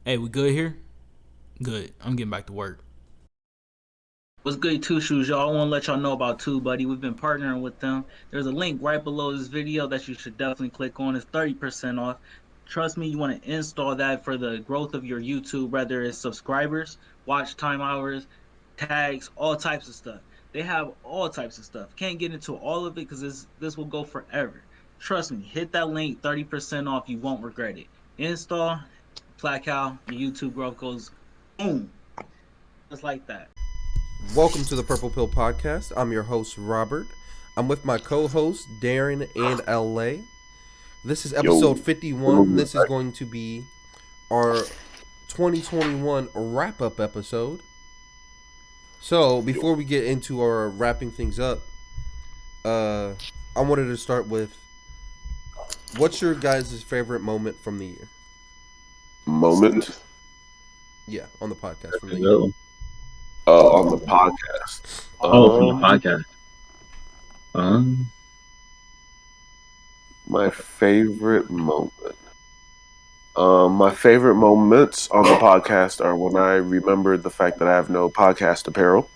Hey, we good here? Good. I'm getting back to work. What's good, Two Shoes, y'all? I want to let y'all know about Two Buddy. We've been partnering with them. There's a link right below this video that you should definitely click on. It's 30% off. Trust me, you want to install that for the growth of your YouTube, whether it's subscribers, watch time hours, tags, all types of stuff. They have all types of stuff. Can't get into all of it because this will go forever. Trust me, hit that link, 30% off. You won't regret it. Install, Placow, your YouTube growth goes boom, just like that. Welcome to the Purple Pill Podcast. I'm your host, Robert. I'm with my co-host, Darren and LA. This is episode 51. This is going to be our 2021 wrap-up episode. So, before we get into our wrapping things up, I wanted to start with, what's your guys' favorite moment from the year? Moment? Yeah, on the podcast from the year. On the podcast. From the podcast. My favorite moment. My favorite moments on the podcast are when I remembered the fact that I have no podcast apparel,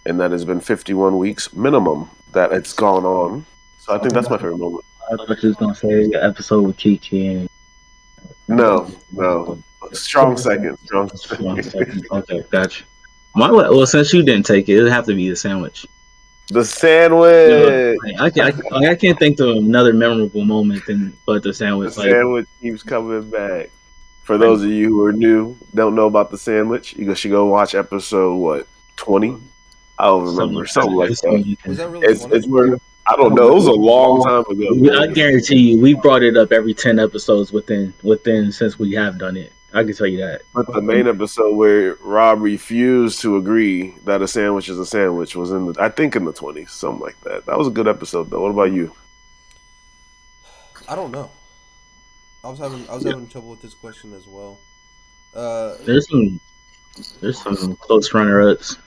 and that has been 51 weeks minimum that it's gone on. So I think that's my favorite moment. I thought you was gonna say the episode with Kiki. No. Strong second. Okay, gotcha. Well, since you didn't take it, it'll have to be the sandwich. The sandwich. I can't think of another memorable moment but the sandwich. The sandwich keeps coming back. For those of you who are new, don't know about the sandwich, you should go watch episode 20? I don't remember, something like that. Was that really It's where I don't know. It was a long time ago. I guarantee you, we brought it up every 10 episodes within since we have done it. I can tell you that. But the main episode where Rob refused to agree that a sandwich is a sandwich was in the 20s, something like that. That was a good episode, though. What about you? I don't know. I was having trouble with this question as well. There's some close runner-ups.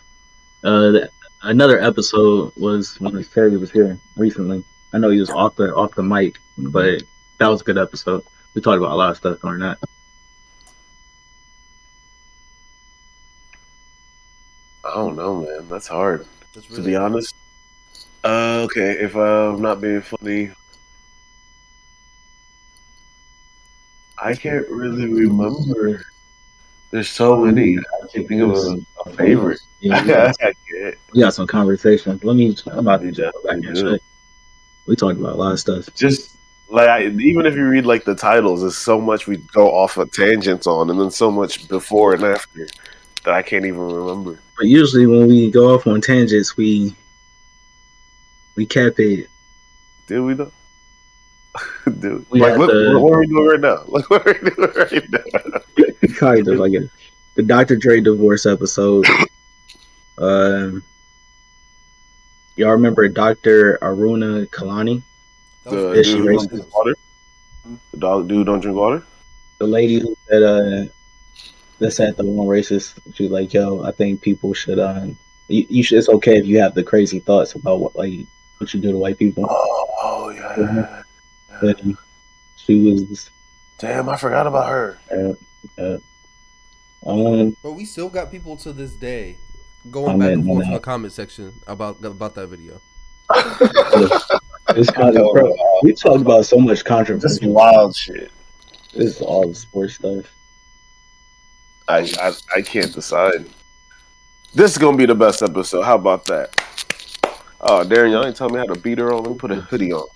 Another episode was when Terry was here recently. I know he was off the mic, but that was a good episode. We talked about a lot of stuff during that. I don't know, man. That's hard. Really to be honest. Okay, if I'm not being funny, I can't really remember. There's so many. I can't think of a favorite. Yeah, we got some conversations. I'm about to go back and check. We talked about a lot of stuff. Just even if you read the titles, there's so much we go off of tangents on, and then so much before and after that I can't even remember. But usually when we go off on tangents, we cap it. Did we though? Dude, what are we doing right now? What are we doing right now? Kind of like the Dr. Dre Divorce episode. Y'all remember Dr. Aruna Kalani? The dude don't drink water? The dog dude don't drink water? The lady who said that said the one racist. She was like, "Yo, I think people should you should. It's okay if you have the crazy thoughts about what you do to white people." Oh yeah. But she was. Damn, I forgot about her. But we still got people to this day going back and forth in the comment section about that video. It's kind of, we talked about so much controversy. This wild shit. This is all the sports stuff. I can't decide. This is gonna be the best episode. How about that? Oh, Darren, y'all ain't telling me how to beat her on. Let me put a hoodie on.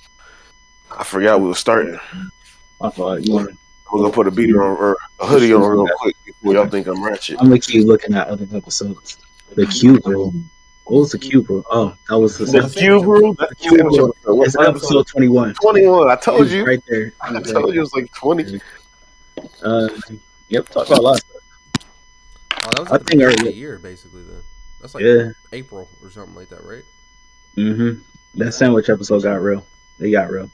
I forgot we were starting. I thought we're gonna put a beater on or a hoodie on real quick before y'all think I'm ratchet. I'm gonna keep looking at other episodes. The cube rule. What was the cube rule? Oh, that was the cube rule. It's episode 21. 21. I told you. Right there. I told you it was like 20. Yep. Talk about a lot of stuff. Oh, that was at the beginning of the year, basically. Then that's April or something like that, right? That sandwich episode got real. They got real.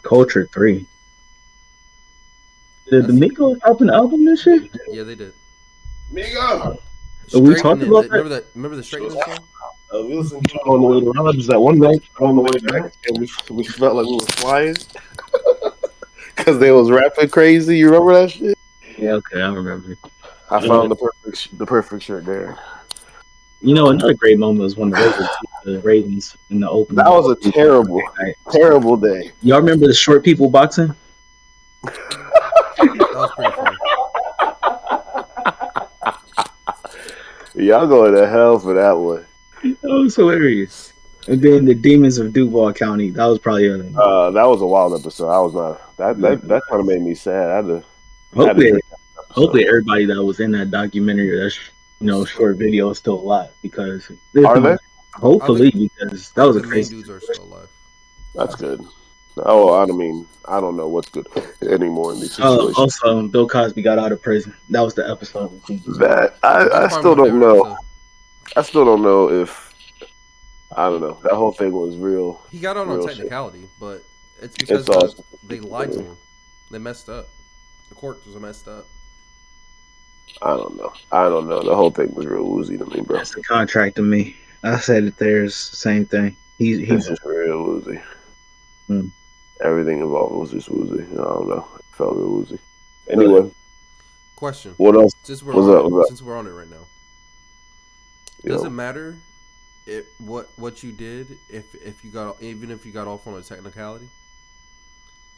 Culture 3. Did the Migos drop an album this year? Yeah, they did. Migo. We talked about that. Remember the Straight song? We listened to it on the way to Rogers that one night on the way back, and we felt like we were flying. because they was rapping crazy. You remember that shit? Yeah, okay, I remember. I found the perfect shirt there. Another great moment was when the Raiders beat the Ravens in the That opening. was a terrible, terrible day. Y'all remember the short people boxing? That was pretty funny. Y'all going to hell for that one. That was hilarious. And then the Demons of Duval County. That was probably That was a wild episode. I was not that kind of made me sad. I had to hopefully drink that episode. hopefully everybody that was in that documentary, short video is still alive because Are they? hopefully because I that think was a the main crazy. dudes are still alive. That's good. Oh, I mean, I don't know what's good anymore in these situations. Also, Bill Cosby got out of prison. That was the episode. That That's I probably still my don't favorite know. episode. I still don't know if I don't know. That whole thing was real. He got out on Real shit. technicality, but it's It's because all they lied to him. They messed up. The court was messed up. I don't know. I don't know. The whole thing was real woozy to me, bro. That's the contract to me. I said it there's the same thing. It's just real woozy. Hmm. Everything involved was just woozy. I don't know. It felt real woozy. Anyway, Question: what else? Since we're What's on up? it, What's up? since we're on it right now, Yo. does it matter what you did if you got even if you got off on a technicality?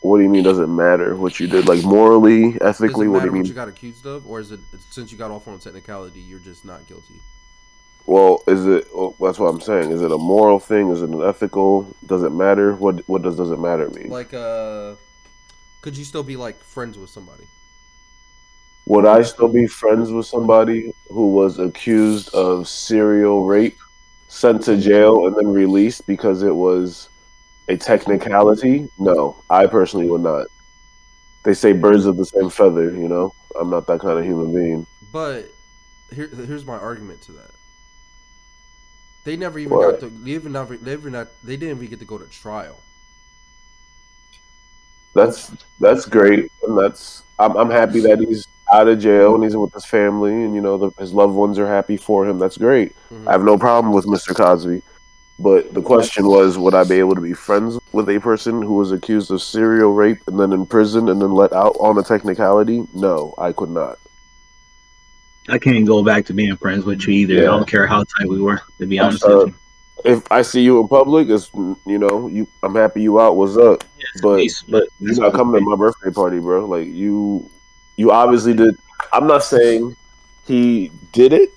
What do you mean? Doesn't matter what you did? Like morally, Does ethically? it What do matter you what mean? you got accused of, or is it since you got off on a technicality, you're just not guilty? Well, is it? Well, that's what I'm saying. Is it a moral thing? Is it an ethical? Does it matter? What does it matter mean? Like, could you still be like friends with somebody? Would I still be friends with somebody who was accused of serial rape, sent to jail, and then released because it was a technicality? No, I personally would not. They say birds of the same feather, you know? I'm not that kind of human being. But here's my argument to that. They never even What? got to. They didn't even get to go to trial. That's great, and I'm happy that he's out of jail and he's with his family, and his loved ones are happy for him. That's great. I have no problem with Mr. Cosby. But the question was, would I be able to be friends with a person who was accused of serial rape and then in prison and then let out on a technicality? No, I could not. I can't go back to being friends with you either. I Yeah. don't care how tight we were, to be honest with Uh, you. if I see you in public, I'm happy you out. What's up? But Peace, but you're not coming to my birthday party, bro. Like you obviously did. I'm not saying he did it.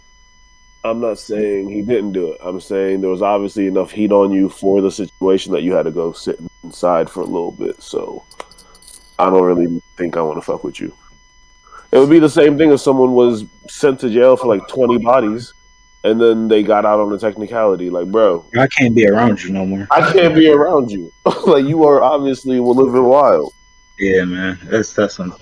I'm not saying he didn't do it. I'm saying there was obviously enough heat on you for the situation that you had to go sit inside for a little bit. So I don't really think I want to fuck with you. It would be the same thing if someone was sent to jail for like 20 bodies and then they got out on a technicality. Like, bro, I can't be around you no more. I can't be around you. Like, you are obviously living wild. Yeah, man, that's some.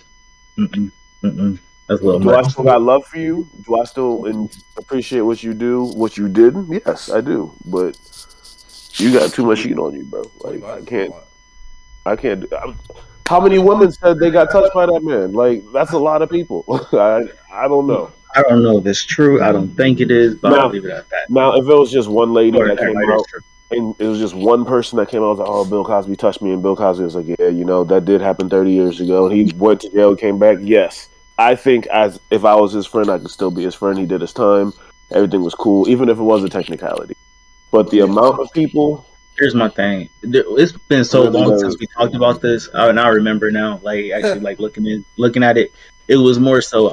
Mm-mm, mm-mm. That's a little Do I much. still got love for you? Do I still appreciate what you do, what you did? Yes, I do. But you got too much heat on you, bro. 20 Like, bodies is a lot. I can't. How many women said they got touched by that man? Like, that's a lot of people. I don't know. I don't know if it's true. I don't think it is, but I'll Now, leave it at that. now, if it was just one lady Or that that came might is out, true. and it was just one person that came out, was like, "Oh, Bill Cosby touched me," and Bill Cosby was like, "Yeah, that did happen 30 years ago." And he went to jail, came back. Yes, I think as if I was his friend, I could still be his friend. He did his time. Everything was cool, even if it was a technicality. But the amount of people Here's my thing. It's been so really long since does. we talked about this, and I remember now. Like actually, like looking at it, it was more so.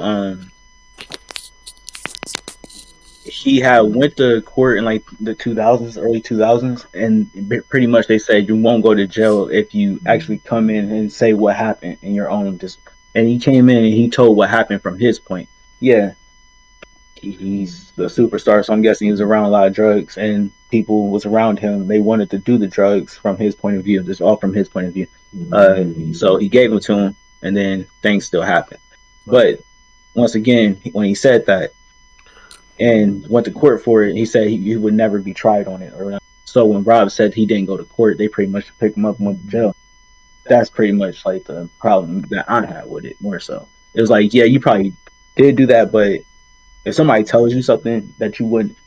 He had went to court in like the 2000s, early 2000s, and pretty much they said you won't go to jail if you actually come in and say what happened in your own. Just and he came in and he told what happened from his point. Yeah, he's the superstar, so I'm guessing he was around a lot of drugs and people was around him. They wanted to do the drugs from his point of view, just all from his point of view. So he gave them to him, and then things still happened. But once again, when he said that and went to court for it, he said he would never be tried on it. Or so when Rob said he didn't go to court, they pretty much picked him up and went to jail. That's pretty much like the problem that I had with it. More so, it was like, yeah, you probably did do that, but if somebody tells you something that you wouldn't,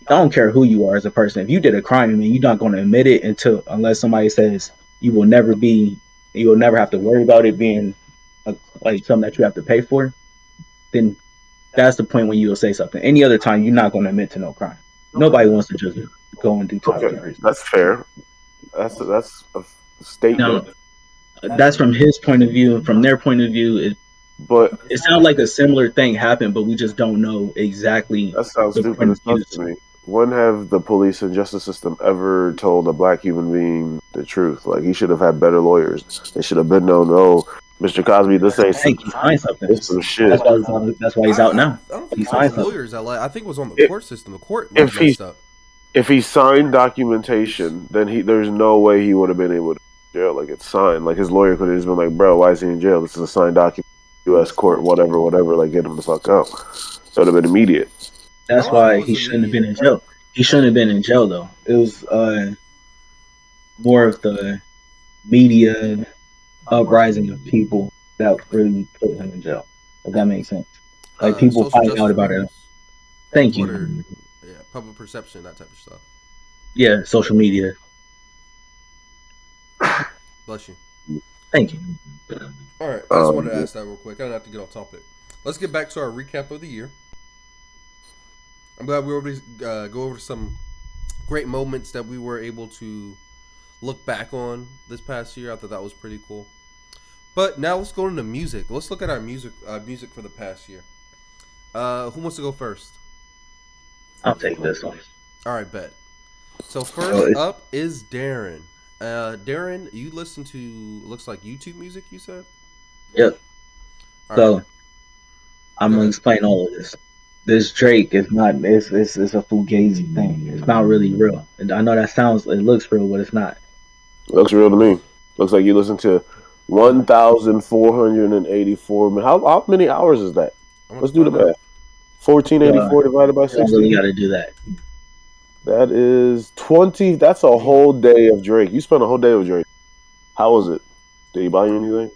I don't care who you are as a person. If you did a crime, I mean, you're not going to admit it unless somebody says you will never be and you'll never have to worry about it being like something that you have to pay for, then that's the point when you'll say something. Any other time, you're not going to admit to no crime. Nobody wants to just go and do top Okay, secret. that's fair. That's a Now, statement, that's from his point of view. From their point of view, but it sounds like a similar thing happened, but we just don't know exactly that sounds the stupid point as of fuck views. to me. When have the police and justice system ever told a black human being the truth? Like he should have had better lawyers. They should have been known. Oh, Mr. Cosby, this ain't I think he signed something. this some shit. That's why he's out now. I don't think He it was on the signed something. lawyers. I think it was on the If court system. The court if he messed up. if he signed documentation, then there's no way he would have been able to jail. Like it's signed. Like his lawyer could have just been like, "Bro, why is he in jail? This is a signed document. U.S. court, whatever, whatever. Like get him the fuck out." So it would have been immediate. I That's don't think it why was he shouldn't have immediate. been in jail. He shouldn't have been in jail though. It was more of the media uprising of people that really put him in jail. If that makes sense. Like people Social finding out justice about it. warriors, Thank Twitter, you. yeah, public perception, that type of stuff. Yeah, social media. Bless you. Thank you. All right, I just wanted to Um, ask that real quick. I don't have to get off topic. Let's get back to our recap of the year. I'm glad we were able to go over some great moments that we were able to look back on this past year. I thought that was pretty cool. But now let's go into music. Let's look at our music for the past year. Who wants to go first? I'll take this one. All right, bet. So Oh, first up is Darren. Darren, you listen to looks like YouTube music. You said. Yep. All So right. I'm Go gonna ahead. explain all of this. This Drake is not. It's a fugazi thing. It's not really real. And I know that sounds. It looks real, but it's not. looks real to me. Looks like you listen to 1,484. How many hours is that? I'm about Let's to do the find out. math. 1484 divided by You don't really 60. got to do that. That is 20. That's a whole day of Drake. You spent a whole day with Drake. How was it? Did he buy you anything?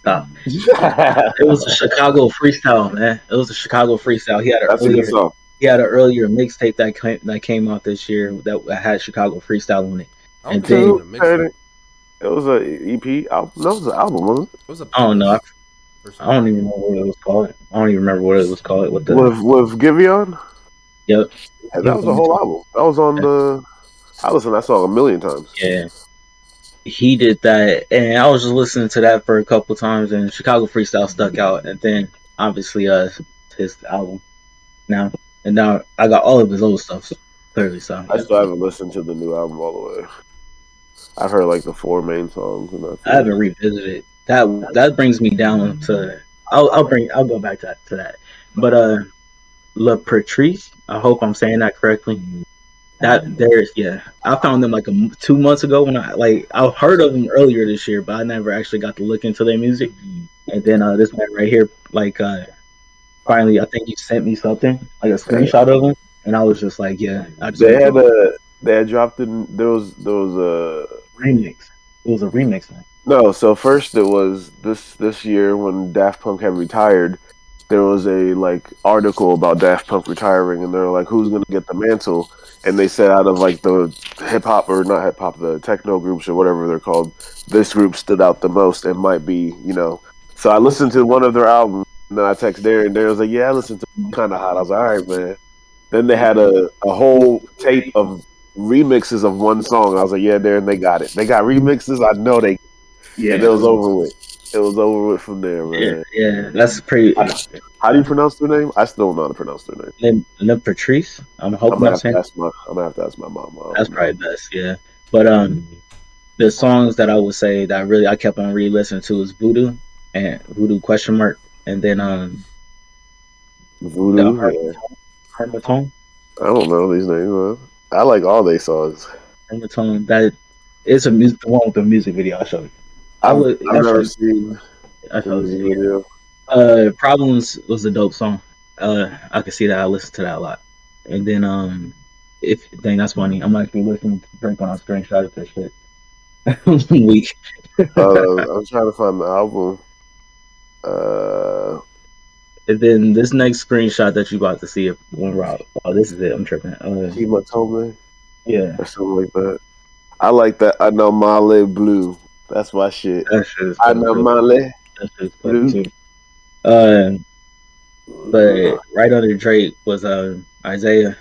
Stop. It was a Chicago freestyle, man. It was a Chicago freestyle. That's a good song. He had an earlier mixtape that came out this year that had Chicago freestyle on it. I don't And think it was then even a mixtape. It was a EP album. No, it was an album, wasn't it? It was a I don't know. playlist or I don't something. even know what it was called. I don't even remember what it was called. What the With Giveon? yep. Yeah, that was a whole album. That was on the. I listened to that song a million times. Yeah. He did that, and I was just listening to that for a couple times, and Chicago freestyle stuck out, and then obviously his album now, and now I got all of his old stuff clearly. So I still haven't listened to the new album all the way. I've heard like the four main songs, and that's I it. haven't revisited that brings me down to I'll go back to that. But La Patrice, I hope I'm saying that correctly. That there's yeah, I found them like 2 months ago when I heard of them earlier this year, but I never actually got to look into their music. And then this man right here, finally, I think you sent me something like a screenshot of them, and I was just like, yeah, I just They want to had go they had dropped in there was a remix. It was a remix, man. no. So first it was this year when Daft Punk had retired. There was a like article about Daft Punk retiring, and they're like, "Who's gonna get the mantle?" And they said out of like the hip hop or not hip hop, the techno groups or whatever they're called, this group stood out the most and might be, you know. So I listened to one of their albums, and then I texted Darren. Darren was like, "Yeah, I listened to Kind of Hot." I was like, "All right, man." Then they had a whole tape of remixes of one song. I was like, "Yeah, Darren, they got it. They got remixes. I know they." And it Yeah, was over with. It was over with from there, yeah, man. yeah. That's pretty. How do you pronounce their name? I still don't know how to pronounce their name. Le Patrice. I'm I'm hoping gonna I'm have to saying ask my mom. I that's don't probably know. best. Yeah, but the songs that I would say that really I kept on re-listening to is Voodoo and Voodoo question mark, and then the Voodoo, yeah. Harmatone. I don't know these names, man. I like all they songs. Harmatone. That is the one with the music video I showed you. I've never seen I the showed music you. video. Problems was a dope song. I could see that. I listened to that a lot. And then if dang, that's funny. I'm actually listening to Drake on a screenshot of this shit. Weak. I'm trying to find the album. Uh, And then this next screenshot that you about to see when Rob. Oh, this is it. I'm tripping. Himatome Yeah. or something like that. I like that. I know Male Blue. That's my shit. That shit is cool too. Anamale. That shit is cool too. But right under Drake was Isaiah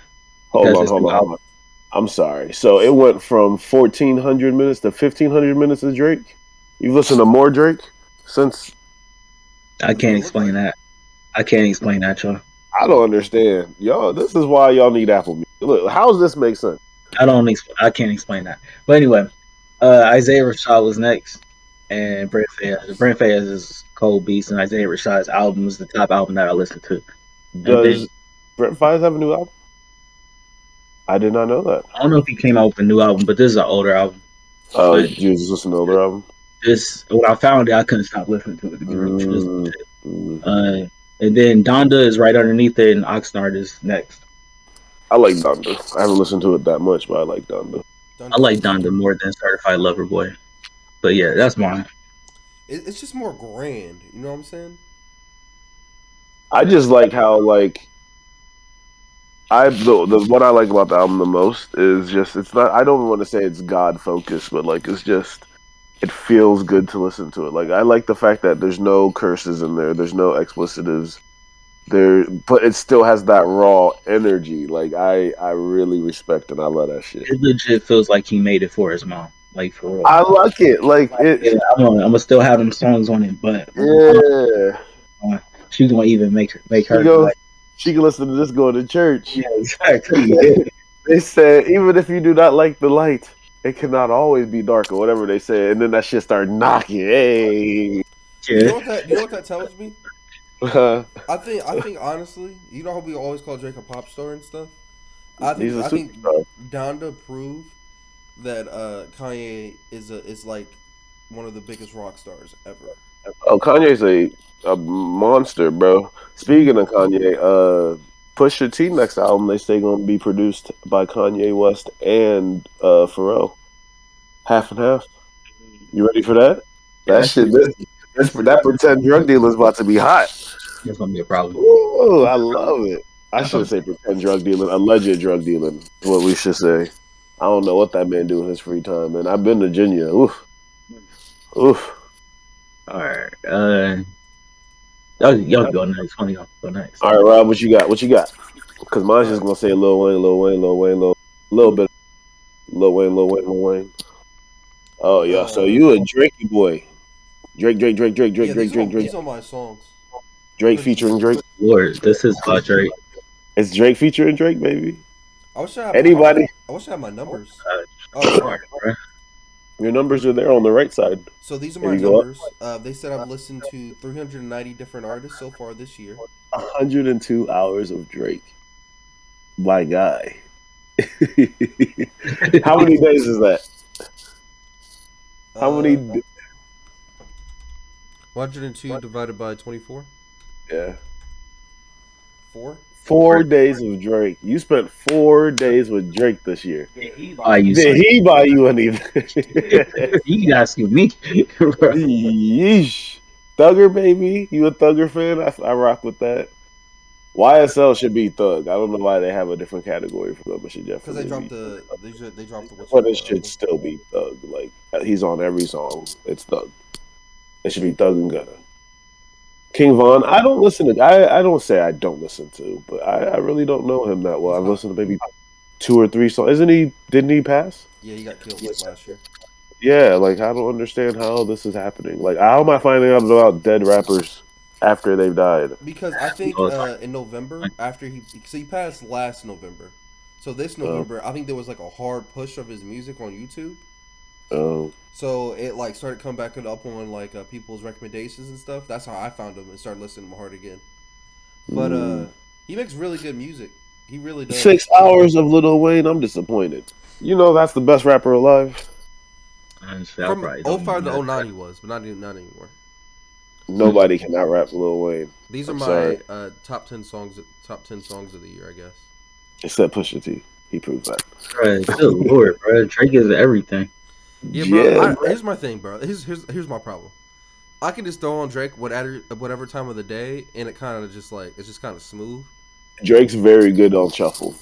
Hold because on, his hold new on, hold album. on. I'm sorry. So it went from 1,400 minutes to 1,500 minutes of Drake. You've listened to more Drake since? I That's what can't it looked explain like. that. I can't explain that, y'all. I don't understand. Y'all, this is why y'all need Apple Music. Look, how does this make sense? I can't explain that. But anyway, Isaiah Rashad was next, and Brent Fayez. Brent Fayez is cold beast, and Isaiah Rashad's album is the top album that I listened to. And then Does Brent Fayez have a new album? I did not know that. I don't know if he came out with a new album, but this is an older album. Oh, But you just listen to the older album? this, when I found it, I couldn't stop listening to it. To be real, this is Mm, shit. mhm. And then Donda is right underneath it, and Oxnard is next. I like Donda. I haven't listened to it that much, but I like Donda. I Donda's like pretty Donda good. more than Certified Lover Boy. But yeah, that's mine. It's just more grand. You know what I'm saying? I just like how the what I like about the album the most is just it's not I don't want to say it's God focused, but it's just it feels good to listen to it. Like I like the fact that there's no curses in there, there's no explicitives there, but it still has that raw energy. Like I really respect and I love that shit. It legit feels like he made it for his mom, like for real. I like it. Like Yeah, it. I'm gonna still have them songs on it, but Yeah. she's gonna even make She her goes. like, She can listen to this going to church. yeah, exactly. Yeah. They said even if you do not like the light, it cannot always be dark or whatever they said, and then that shit started knocking. Hey. Yeah. You know what that tells me? I think honestly, you know how we always call Drake a pop star and stuff. He's a I think superstar. Donda proved that Kanye is like one of the biggest rock stars ever. Oh, Kanye's a monster, bro. Speaking of Kanye, Pusha T next album they say gonna be produced by Kanye West and Pharrell, half and half. You ready for that? Yeah, That shit, that pretend drug dealer is about to be hot. that's gonna be a problem. Ooh, I love it. I That's gonna shouldn't say pretend drug dealing, alleged drug dealing is what we should say. I don't know what that man do in his free time, man. I've been to Virginia. Oof, oof. all right. Y'all go next. One of y'all go next. All right, Rob, what you got? What you got? Because mine's just gonna say Lil Wayne, Lil Wayne, Lil Wayne, little bit, Lil Wayne, Lil Wayne, Lil Wayne. Oh yeah, so Uh, you a Drakey boy? Drake, Drake, Drake, Drake, Drake, yeah, Drake, Drake, Drake, these are my songs. Drake Pretty featuring much. Drake. Lord, this is about Drake. It's Drake featuring Drake, baby. I wish I had Anybody? I wish I had my numbers. Oh, All right, sorry. bro. Your numbers are there on the right side. So these are There my you go. numbers. They said I've listened to 390 different artists so far this year. 102 hours of Drake. My guy. How many days is that? How many? 102 divided by 24. Yeah. 4. 4 days of Drake. You spent 4 days with Drake this year. Buy you Did something. he buy you anything? You asking me? Bro. Yeesh. Thugger, baby. You a Thugger fan? I rock with that. YSL should be Thug. I don't know why they have a different category for them. It should Because they definitely dropped be. they dropped the what's it But it called should album. still be Thug. Like he's on every song. It's Thug. It should be Thug and Gunna. King Von. I don't listen to. I don't say I don't listen to, but I really don't know him that well. He's I've hot. listened to maybe 2 or 3 songs. Isn't he? Didn't he pass? Yeah, he got killed like last year. Yeah. Like I don't understand how this is happening. Like how am I finding out about dead rappers after they've died? Because I think Oh, in November after he passed last November, so this Oh, November I think there was like a hard push of his music on YouTube. oh. So it like started coming back up on like people's recommendations and stuff. That's how I found him and started listening to him hard again. But he makes really good music. He really does. 6 hours of Lil Wayne. I'm disappointed. You know that's the best rapper alive. honestly, I From probably don't 05 know to that. 09 he was, but not anymore. Nobody can out rap Lil Wayne. These are I'm my sorry. top 10 songs of the year, I guess. Except Pusha T. He proves that. Bro, good lord, bro. Drake is everything. Yeah, bro. Yeah, Here's my thing, bro. Here's my problem. I can just throw on Drake whatever time of the day, and it kind of just like it's just kind of smooth. Drake's very good on shuffle.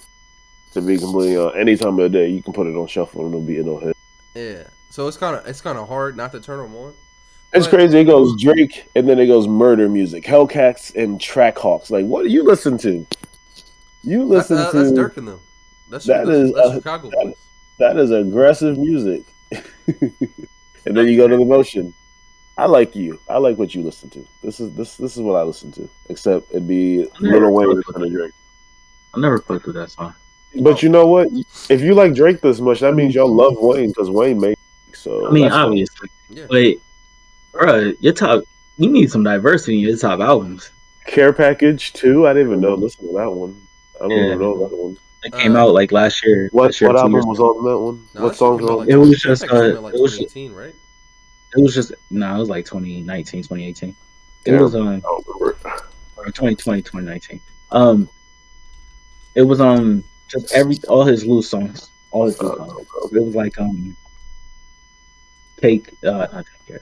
To be completely honest, any time of the day you can put it on shuffle and it'll hit. Yeah. So it's kind of hard not to turn them on. It's crazy. It goes Drake, and then it goes murder music, Hellcats, and Trackhawks. Like, what do you listen to? You listen That's to Dirk in them. That's that is Chicago boys. that is aggressive music. And then you go to the motion. I like you. I like what you listen to. This is what I listen to. Except it'd be Lil Wayne instead of Drake. I never fucked with that song. But you know what? If you like Drake this much, that means y'all love Wayne because Wayne made. So I mean, that's fine. obviously, Yeah. but bro, you need some diversity in your top albums. Care Package 2. I didn't even know. Listen to that one. I don't even know that one. It came out like last year. What Last year, 2 album years was ago. on that one? No, What that shit songs came were out on? like It was Care just Package came out like it was 2018, right? It was just it was like 2019, 2018. It Damn, was I don't remember it. or 2020, 2019. It was just all his loose songs, all his loose songs. It was like Cake, not Cake, yeah.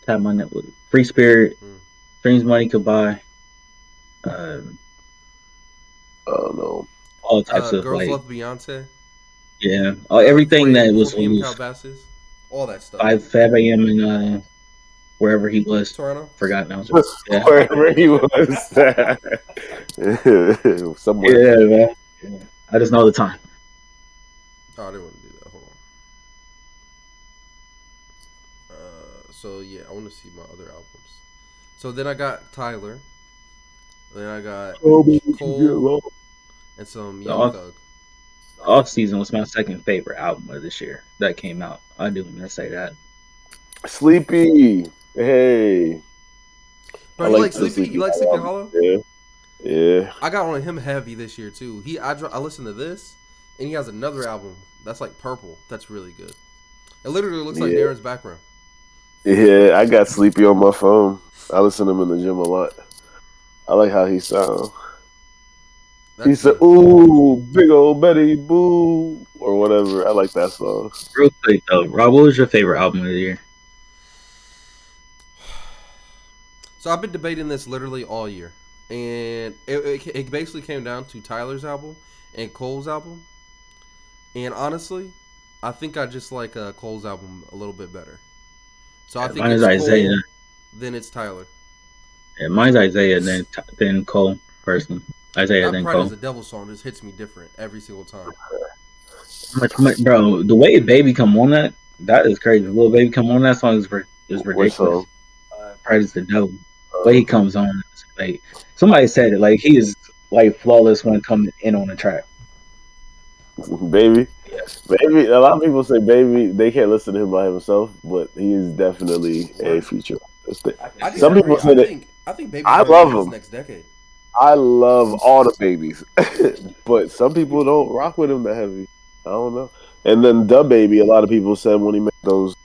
Tap My Net with Free Spirit, Dreams Money Could Buy, um, I don't know. all types of Girls like Love Beyonce. everything 4 that was 4 p.m. loose. Calabasas. All that stuff. 5 a.m. in wherever he was. Toronto. Forgot now. Yeah. Wherever he was. Somewhere. Yeah, man. Yeah. I just know the time. Oh, I didn't want to do that. Hold on. So yeah, I want to see my other albums. So then I got Tyler. Then I got Cole and some Young Thug. Off Season was my second favorite album of this year that came out. I do want to say that. Sleepy. Hey. Bro, you like Sleepy? You like Sleepy Hollow? Yeah. Yeah. I got on him heavy this year too. I listened to this, and he has another album that's like purple. That's really good. It literally looks like Darren's background. Yeah, I got Sleepy on my phone. I listen to him in the gym a lot. I like how he sounds. He said, "Ooh, big old Betty Boo," or whatever. I like that song. Real quick though, Rob, what was your favorite album of the year? So I've been debating this literally all year, and it basically came down to Tyler's album and Cole's album. And honestly, I think I just like Cole's album a little bit better. So I think Mine it's is Isaiah. Cole, then it's Tyler. Yeah, mine's Isaiah, then Cole. Personally, Isaiah, That then Pride Cole. is a Devil song just hits me different every single time. Bro, the way Baby come on that is crazy. Little Baby come on that song is ridiculous. Pride is the Devil. The way he comes on, like somebody said it, like he is like flawless when coming in on the track. Baby. Baby, a lot of people say Baby, they can't listen to him by himself, but he is definitely a feature. Some people say that. I think Baby's I gonna love be this him. next decade. I love all the babies, but some people don't rock with him that heavy. I don't know. And then the Baby, a lot of people said when he made those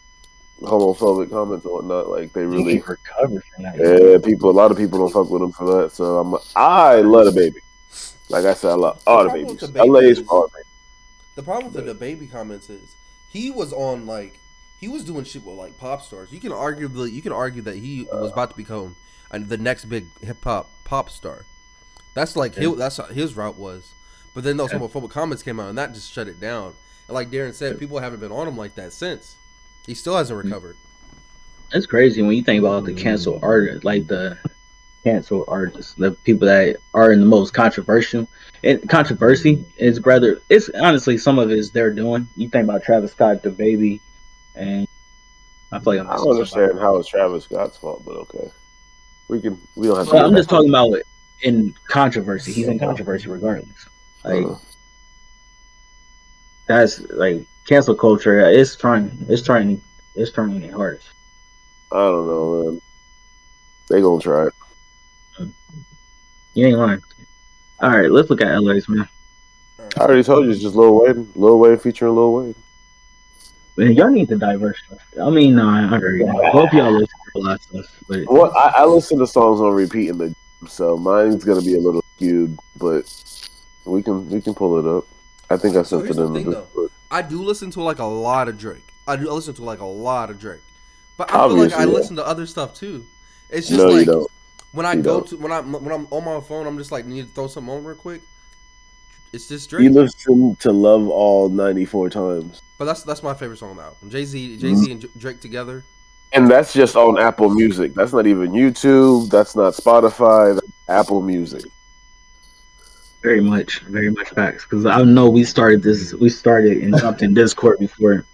homophobic comments and whatnot, like they really recovered from that. Yeah, a lot of people don't fuck with him for that. So I love the Baby. Like I said, I love all the babies. LA's all the babies. The problem with the Baby comments is he was on he was doing shit with like pop stars. You can argue that he was about to become the next big hip hop pop star. That's that's how his route was. But then those homophobic comments came out and that just shut it down. And like Darren said, people haven't been on him like that since. He still hasn't recovered. It's crazy when you think about the canceled artists, like the canceled artists, the people that are in the most controversial. And controversy is it's honestly some of it is they're doing. You think about Travis Scott, the Baby, and I feel like I don't understand how it's Travis Scott's fault, but okay. We don't have to. Well, I'm just talking about it in controversy. He's in controversy regardless. Like that's like cancel culture. It's trying it hardest. I don't know, man. They gonna try it. You ain't lying. All right, let's look at LA's, man. I already told you it's just Lil Wayne featuring Lil Wayne. Man, y'all need to diversify. I mean, no, I heard you. Both y'all listen to a lot of stuff. But Well, I listen to songs on repeat in the gym, so mine's gonna be a little skewed, but we can pull it up. I think I sent it in the Discord. I do listen to like a lot of Drake. But I feel like I listen to other stuff too. It's just you don't. When I'm on my phone, I'm just like need to throw something on real quick. It's just You Drake. listen to Love All 94 times. But that's my favorite song on the album. Jay-Z and Drake together. And that's just on Apple Music. That's not even YouTube. That's not Spotify. That's Apple Music. Very much facts. Because I know we started and jumped in Discord before,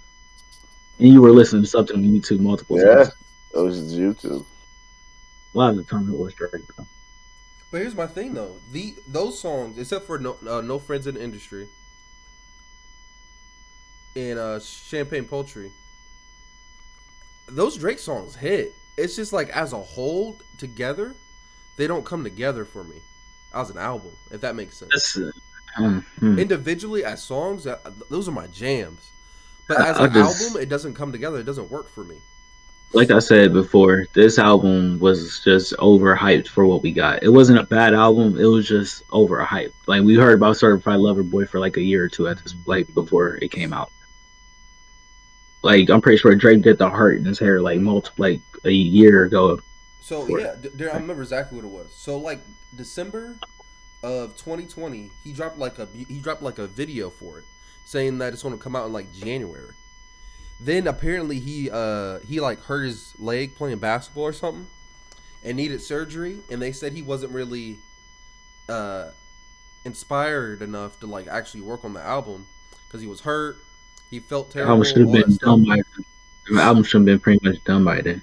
and you were listening to something on YouTube multiple Yeah, times. that was just YouTube. A lot of the time it was Drake. Though. But here's my thing though: those songs, except for no Friends in the Industry and Champagne Poultry, those Drake songs hit. It's just like as a whole together, they don't come together for me as an album, if that makes sense. That's, Individually as songs, those are my jams. But as I an album, it doesn't come together. It doesn't work for me. Like I said before, this album was just overhyped for what we got. It wasn't a bad album. It was just overhyped. Like we heard about Certified Lover Boy for like a year or two at this, like before it came out. Like I'm pretty sure Drake did the heart in his hair like a year ago. So yeah, I remember exactly what it was. So like December of 2020, he dropped like a video for it, saying that it's going to come out in like January. Then apparently he like hurt his leg playing basketball or something, and needed surgery. And they said he wasn't really inspired enough to like actually work on the album because he was hurt. He felt The terrible. album should have All been that stuff. done by the album should have been pretty much done by then.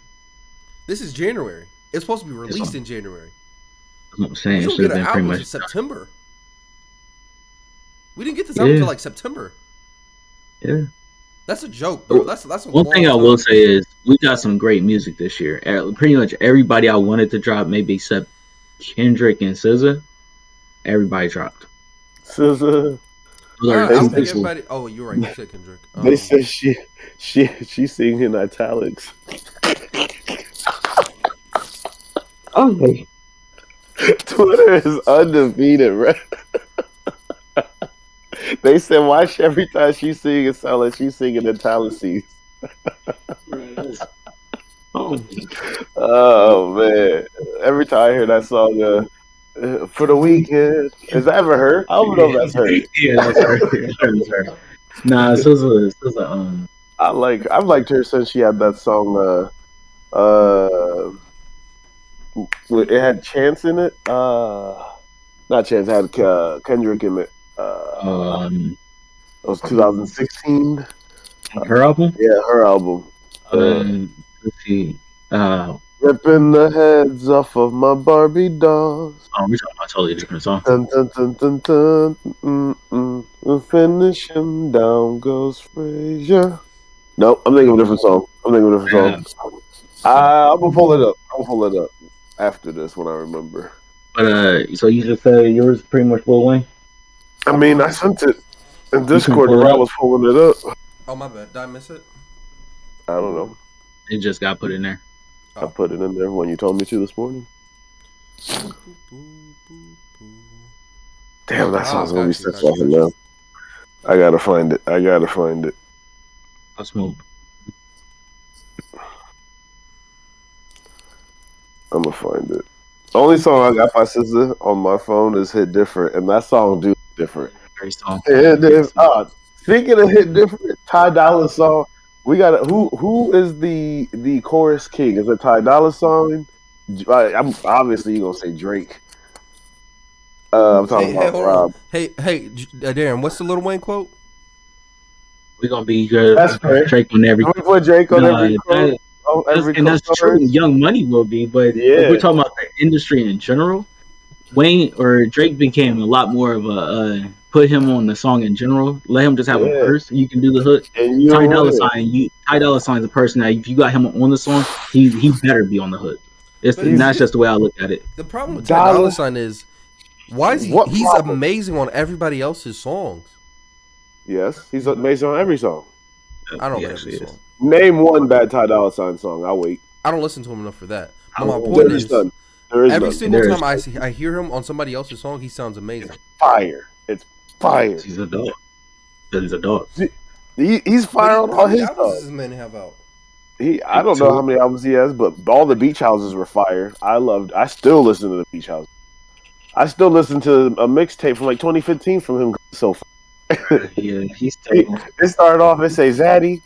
This is January. It's supposed to be released in January. That's what I'm saying. We It don't should get have an been pretty album much until September. We didn't get this album Yeah. until like September. Yeah. That's a joke, bro. That's a One long thing I time. will say is we got some great music this year. Pretty much everybody I wanted to drop, maybe except Kendrick and SZA, everybody dropped. SZA. Those are I two don't think people. everybody. Oh, you're right. You said Kendrick. They said she sing in italics. Okay. Twitter is undefeated, right? They said, why every time she sing, it sound like she's singing italics? Oh man! Every time I hear that song, for the weekend, is that ever her? I don't know if that's her. Yeah, that's her. That's her. Nah, SZA. I've liked her since she had that song. It had Chance in it. Not Chance. It had Kendrick in it. It was 2016. Her album. Yeah, her album. Let's see. Ripping the heads off of my Barbie dolls. Oh, we're talking about a totally different song. Dun, dun, dun, dun, dun, We'll finish him down goes Frazier. Nope, I'm thinking of a different song. I'm gonna pull it up. I'll pull it up after this when I remember. But so you just said yours is pretty much Lil Wayne? I mean, I sent it in Discord and I was pulling it up. Oh my bad. Did I miss it? I don't know. It just got put in there. I put it in there when you told me to this morning. Damn, that song's gonna be such a now. I gotta find it. I'll smoke. I'm gonna find it. The only song I got by SZA on my phone is "Hit Different," and that song do different. Great song. Speaking of hit different, Ty Dolla song. We got who is the chorus king? Is it Ty Dolla Sign? I'm obviously you gonna say Drake. I'm talking about Rob. Hey, Darren, what's the Lil Wayne quote? We're gonna be good. That's great. Drake on every. We put Drake on every quote. And that's true. Young Money will be, but if we're talking about the industry in general, Wayne or Drake became a lot more of a put him on the song in general. Let him just have a verse. You can do the hook. Ty Dolla Sign's a person that if you got him on the song, he better be on the hook. That's just the way I look at it. The problem with Ty Dolla Sign is why is he's amazing on everybody else's songs. Yes, he's amazing on every song. I don't know every song. Name one bad Ty Dolla Sign song. I'll wait. I don't listen to him enough for that. But my point is, every single time I hear him on somebody else's song, he sounds amazing. It's fire. He's a dog. He's a dog. He's fire on all his stuff. How many albums does this man have out? I don't know how many albums he has, but all the Beach Houses were fire. I still listen to the Beach Houses. I still listen to a mixtape from like 2015 from him. So Yeah, he's it still. started off and say, Zaddy,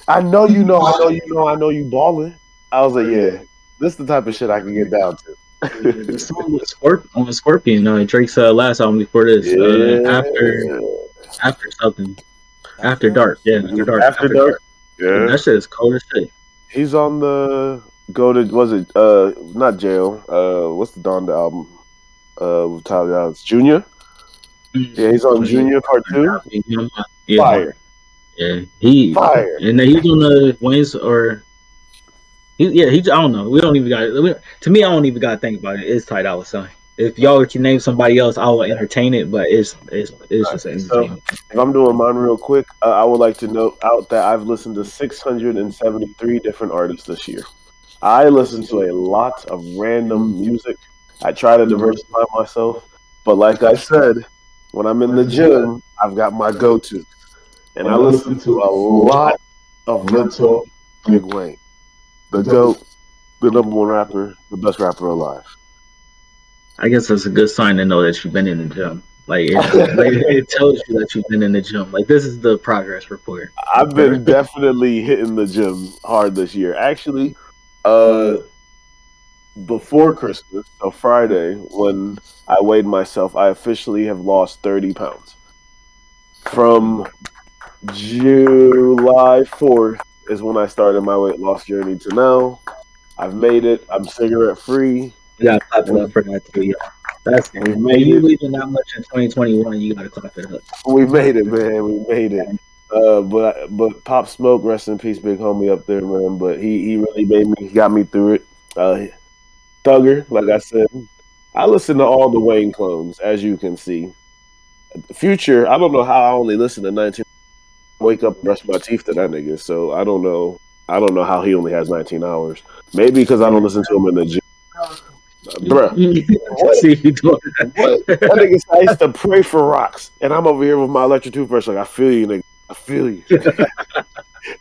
I know you know, I know you know, I know you balling. I was like, yeah, this is the type of shit I can get down The to. song with on Scorpion, Drake's last album before this, Yeah. after something, After Hours. After Dark. Yeah, Yeah. that shit is cold as shit. He's on the go to was it not jail, what's the Donda album? With Tyler Alex Jr. Yeah, he's on Yeah, Junior Part Two. yeah, Fire. yeah. He Fire. and then he's on the Wayne's or yeah. He I don't know. We don't even got. To me, I don't even got to think about it. It's Ty Dolla Sign. If y'all can name somebody else, I will entertain it. But it's just an So entertainment. if I'm doing mine real quick, I would like to note out that I've listened to 673 different artists this year. I listen to a lot of random music. I try to diversify myself, but like I said, when I'm in the gym, I've got my go-to, and I listen to a lot of Lil Talk, Big Wayne, the GOAT, the number one rapper, the best rapper alive. I guess that's a good sign to know that you've been in the gym. It tells you that you've been in the gym. Like this is the progress report. I've been definitely hitting the gym hard this year. Actually, uh, before Christmas, so Friday, when I weighed myself, I officially have lost 30 pounds. From July 4th is when I started my weight loss journey to now. I've made it. I'm cigarette free. You gotta clap it We, up for that too, yeah. That's we and made you it. leaving that much in 2021, you gotta clap it up. We made it, man. We made it. But Pop Smoke, rest in peace, big homie up there, man. But he really made me, got me through it. Thugger, like I said, I listen to all the Wayne clones, as you can see. Future, I don't know how I only listen to 19. Wake up, brush my teeth to that nigga. So I don't know. I don't know how he only has 19 hours. Maybe because I don't listen to him in the gym. Bruh, what? See you doing What? That nigga said I used to pray for rocks, and I'm over here with my electric toothbrush. Like I feel you, nigga. I feel you.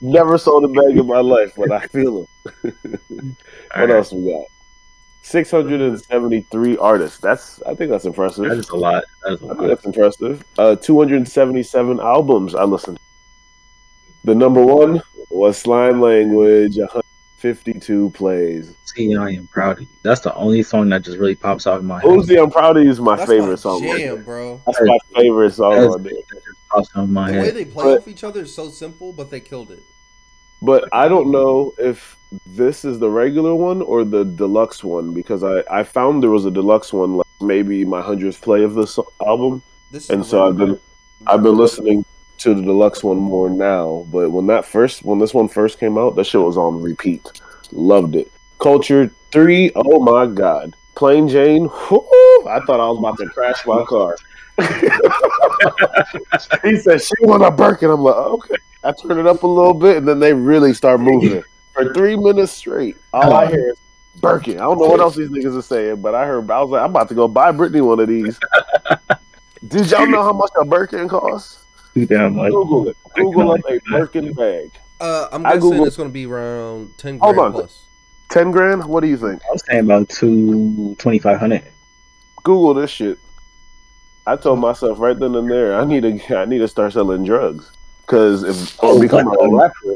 Never sold a bag in my life, but I feel him. What else we got? 673 artists. I think that's impressive. That is a lot. That is a I think lot. that's impressive. 277 albums I listened to. The number one was Slime Language, 152 plays. See, I am proud of you. That's the only song that just really pops out in my head. Uzi, I'm Proud of You is my That's favorite my song. jam, bro. That's my favorite song That's on there. that just pops out in my The way head. they play off each other is so simple, but they killed it. But I don't know if this is the regular one or the deluxe one because I found there was a deluxe one, like maybe my 100th play of this album, This is and the so regular. I've been listening to the deluxe one more now. But when this one first came out, that shit was on repeat. Loved it. Culture 3, oh my god. Plain Jane, whoo, I thought I was about to crash my car. He said she want a Birkin. I'm like, okay. I turn it up a little bit, and then they really start moving it for 3 minutes straight. All I hear is Birkin. I don't know what else these niggas are saying, but I was like, I'm about to go buy Brittany one of these. Did y'all know how much a Birkin costs? Too damn much. Google it. Google up a Birkin bag. I'm I guessing Googled- it's gonna be around 10 Hold grand on. plus. 10 grand? What do you think? I was saying about 2,500. Google this shit. I told myself right then and there, I need to start selling drugs, or become a rapper,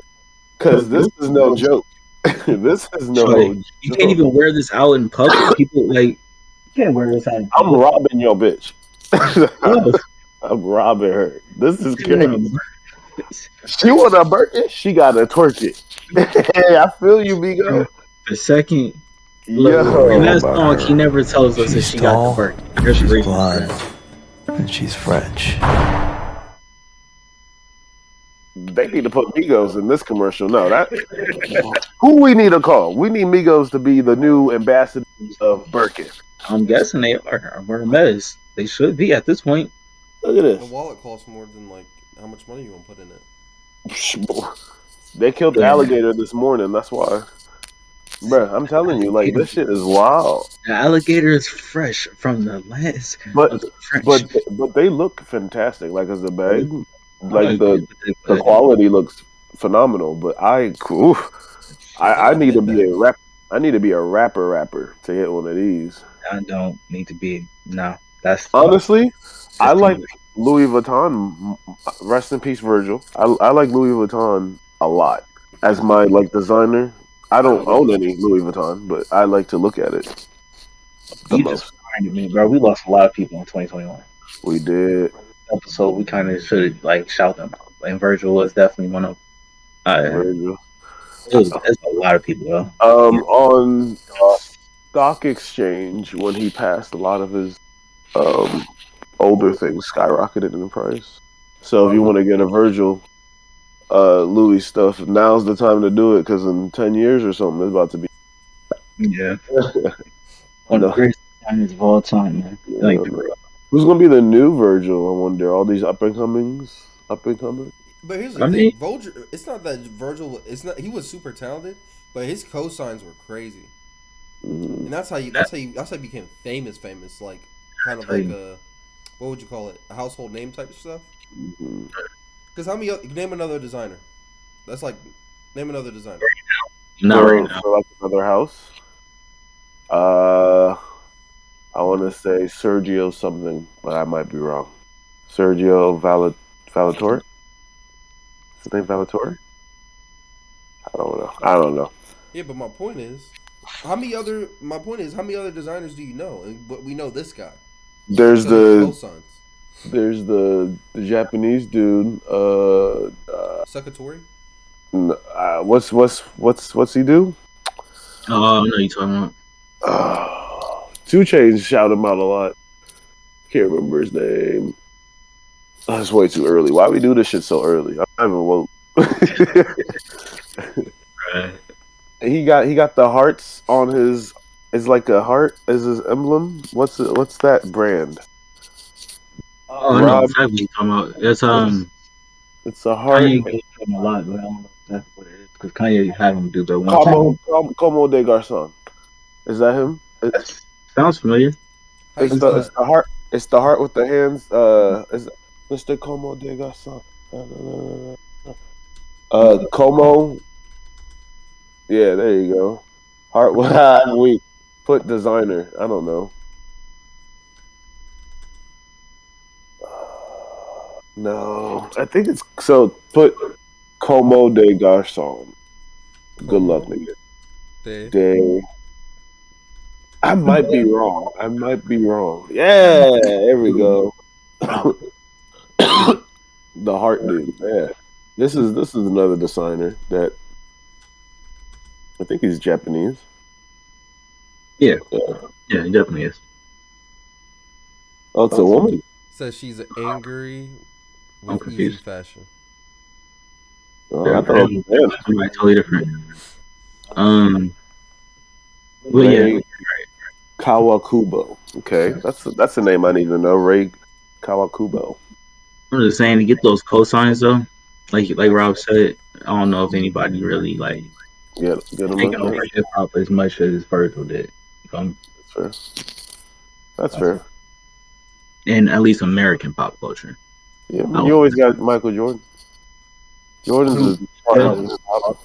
because this is no joke. This is no. Shorty, you can't even wear this out in public. People like you can't wear this out in I'm public. robbing your bitch. No. I'm robbing her. This is You know, crazy. She want a Birkin. She gotta twerk it. Hey, I feel you, Migo. the second Yo, in that song, he never tells us that she got the Birkin. There's a she's reason for blonde, that. and she's French. they need to put Migos in this commercial. No, that who we need to call. We need Migos to be the new ambassador of Birkin. I'm guessing they are Hermes. They should be at this point. Look at The this. wallet costs more than like how much money you gonna put in it. They killed the alligator this morning. That's why. Bruh, I'm telling you, like, this shit is wild. The alligator is fresh from the last But of the French. but they look fantastic. Like as a bag, like agree, the quality looks phenomenal. But I need to be a rap. I need to be a rapper to get one of these. I don't need to be. No, that's Honestly, I like Louis Vuitton. Rest in peace, Virgil. I like Louis Vuitton a lot as my like designer. I don't own any Louis Vuitton, but I like to look at it the You just most. reminded me, bro. We lost a lot of people in 2021. We did. Episode, we kind of should like shout them out. And Virgil was definitely one of. Virgil. It's a lot of people though. On stock exchange when he passed, a lot of his um older things skyrocketed in price. So if you want to get a Virgil Louis stuff, now's the time to do it because in 10 years or something, it's about to be. Yeah, one of the No, greatest designers of all time, man. Like, no. Who's gonna be the new Virgil? I wonder. All these up and comings, up and coming. But here's the I thing, mean, Virgil. It's not that Virgil. It's not. He was super talented, but his cosigns were crazy, Mm-hmm. and that's how he became famous. Famous, like kind of tell like you. a, what would you call it? A household name type stuff. Mm-hmm. Because how many? Name another designer. That's like, name another designer. not right now. For like another house. Uh, I want to say Sergio something, but I might be wrong. Sergio Valator. Is his name Valator? I don't know. I don't know. Yeah, but my point is, how many other designers do you know? And but we know this guy. There's So his the cosigns. there's the Japanese dude. Sukatori. What's he do? Oh, I know you're talking about. 2 Chainz shout him out a lot. Can't remember his name. Oh, it's way too early. Why we do this shit so early? I'm not even woke. Right. He got the hearts on his. It's like a heart is his emblem. What's that brand? Oh, I know Rob. exactly what you're talking about. It's It's a heart. Kanye goes from a lot, but I don't know exactly what it is because Kanye had him do the one. Como de Garçon. Is that him? Sounds familiar. How you spell It's that? the heart. It's the heart with the hands. Is Mr. Como de Garçon. Como. Yeah, there you go. Heart. We put designer. I don't know. No, I think it's so. Put Como de Garçon. Good luck, Como nigga. de. De. I might be wrong. I might be wrong. Yeah, there we go. The heart dude. Yeah, this is another designer that I think he's Japanese. Yeah, Yeah. yeah, it definitely is. Oh, it's a woman. Says she's angry I'm with easy confused. fashion. Oh, Yeah, I thought it was somebody totally different. Well, yeah, Ray Kawakubo. Okay, that's a name I need to know. Ray Kawakubo. I'm just saying to get those cosigns though, like Rob said, I don't know if anybody really like Get him taking up. over hip hop as much as Virgil did. That's fair. That's fair. In at least American pop culture. Yeah, I mean, you always got Michael Jordan. Jordan's a part of hip hop.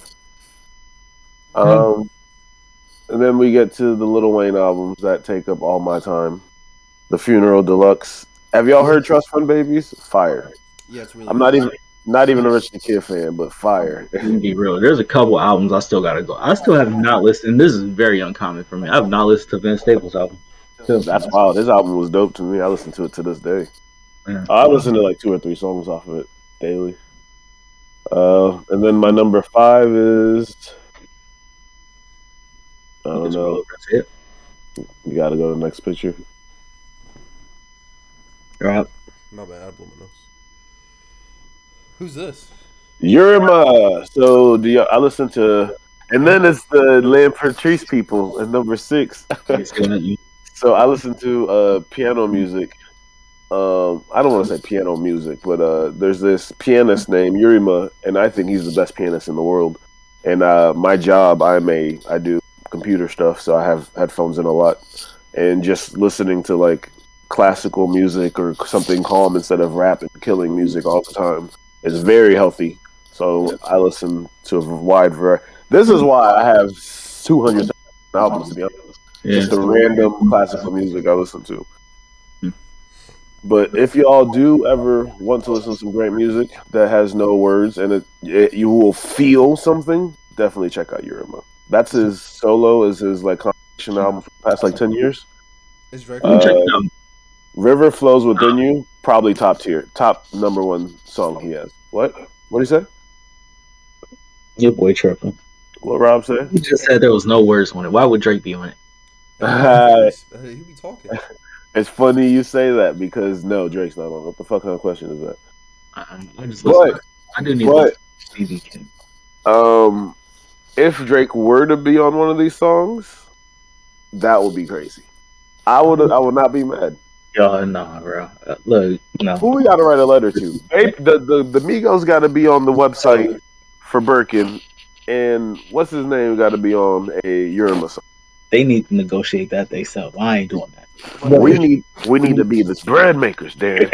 And then we get to the Lil Wayne albums that take up all my time. The Funeral Deluxe. Have y'all heard Trust Fund Babies? Fire. Yeah, it's really. I'm good. not even a Rich the Kid fan, but fire. Be real. There's a couple albums I still gotta go. I still have not listened. This is very uncommon for me. I have not listened to Vince Staples' album. That's wild. This album was dope to me. I listen to it to this day. Yeah. I listen to like 2 or 3 songs off of it daily. And then my number 5 is I don't know. That's it. You got to go to the next picture. Right. My bad, I blew my nose. Who's this? Yurima. So I listen to, and then it's the Lamb Patrice people at number 6. So I listen to piano music. I don't want to say piano music, but there's this pianist named Yurima, and I think he's the best pianist in the world. And my job, I do computer stuff, so I have headphones in a lot, and just listening to like classical music or something calm instead of rap and killing music all the time is very healthy. So I listen to a wide variety. This is why I have 200 albums, to be honest. Yeah. Just the random classical music I listen to. But if y'all do ever want to listen to some great music that has no words and you will feel something, definitely check out Yurima. That's his solo, is his like compilation album for the past like 10 years. Is Drake? I'm gonna check Uh, it out. River Flows Within You, probably top tier, top number one song he has. What? What did he say? Your boy tripping. What Rob said? He just said there was no words on it. Why would Drake be on it? He be talking. It's funny you say that because no, Drake's not on. What the fuck kind of question is that? I just listen. But I do need to but listen to BB King. um, if Drake were to be on one of these songs, that would be crazy. I would not be mad. Y'all, nah, bro. Look, no. Who we got to write a letter to? The Migos got to be on the website for Birkin, and what's his name got to be on a Urima song. They need to negotiate that themselves. I ain't doing that. We need to be the bread makers, Darren.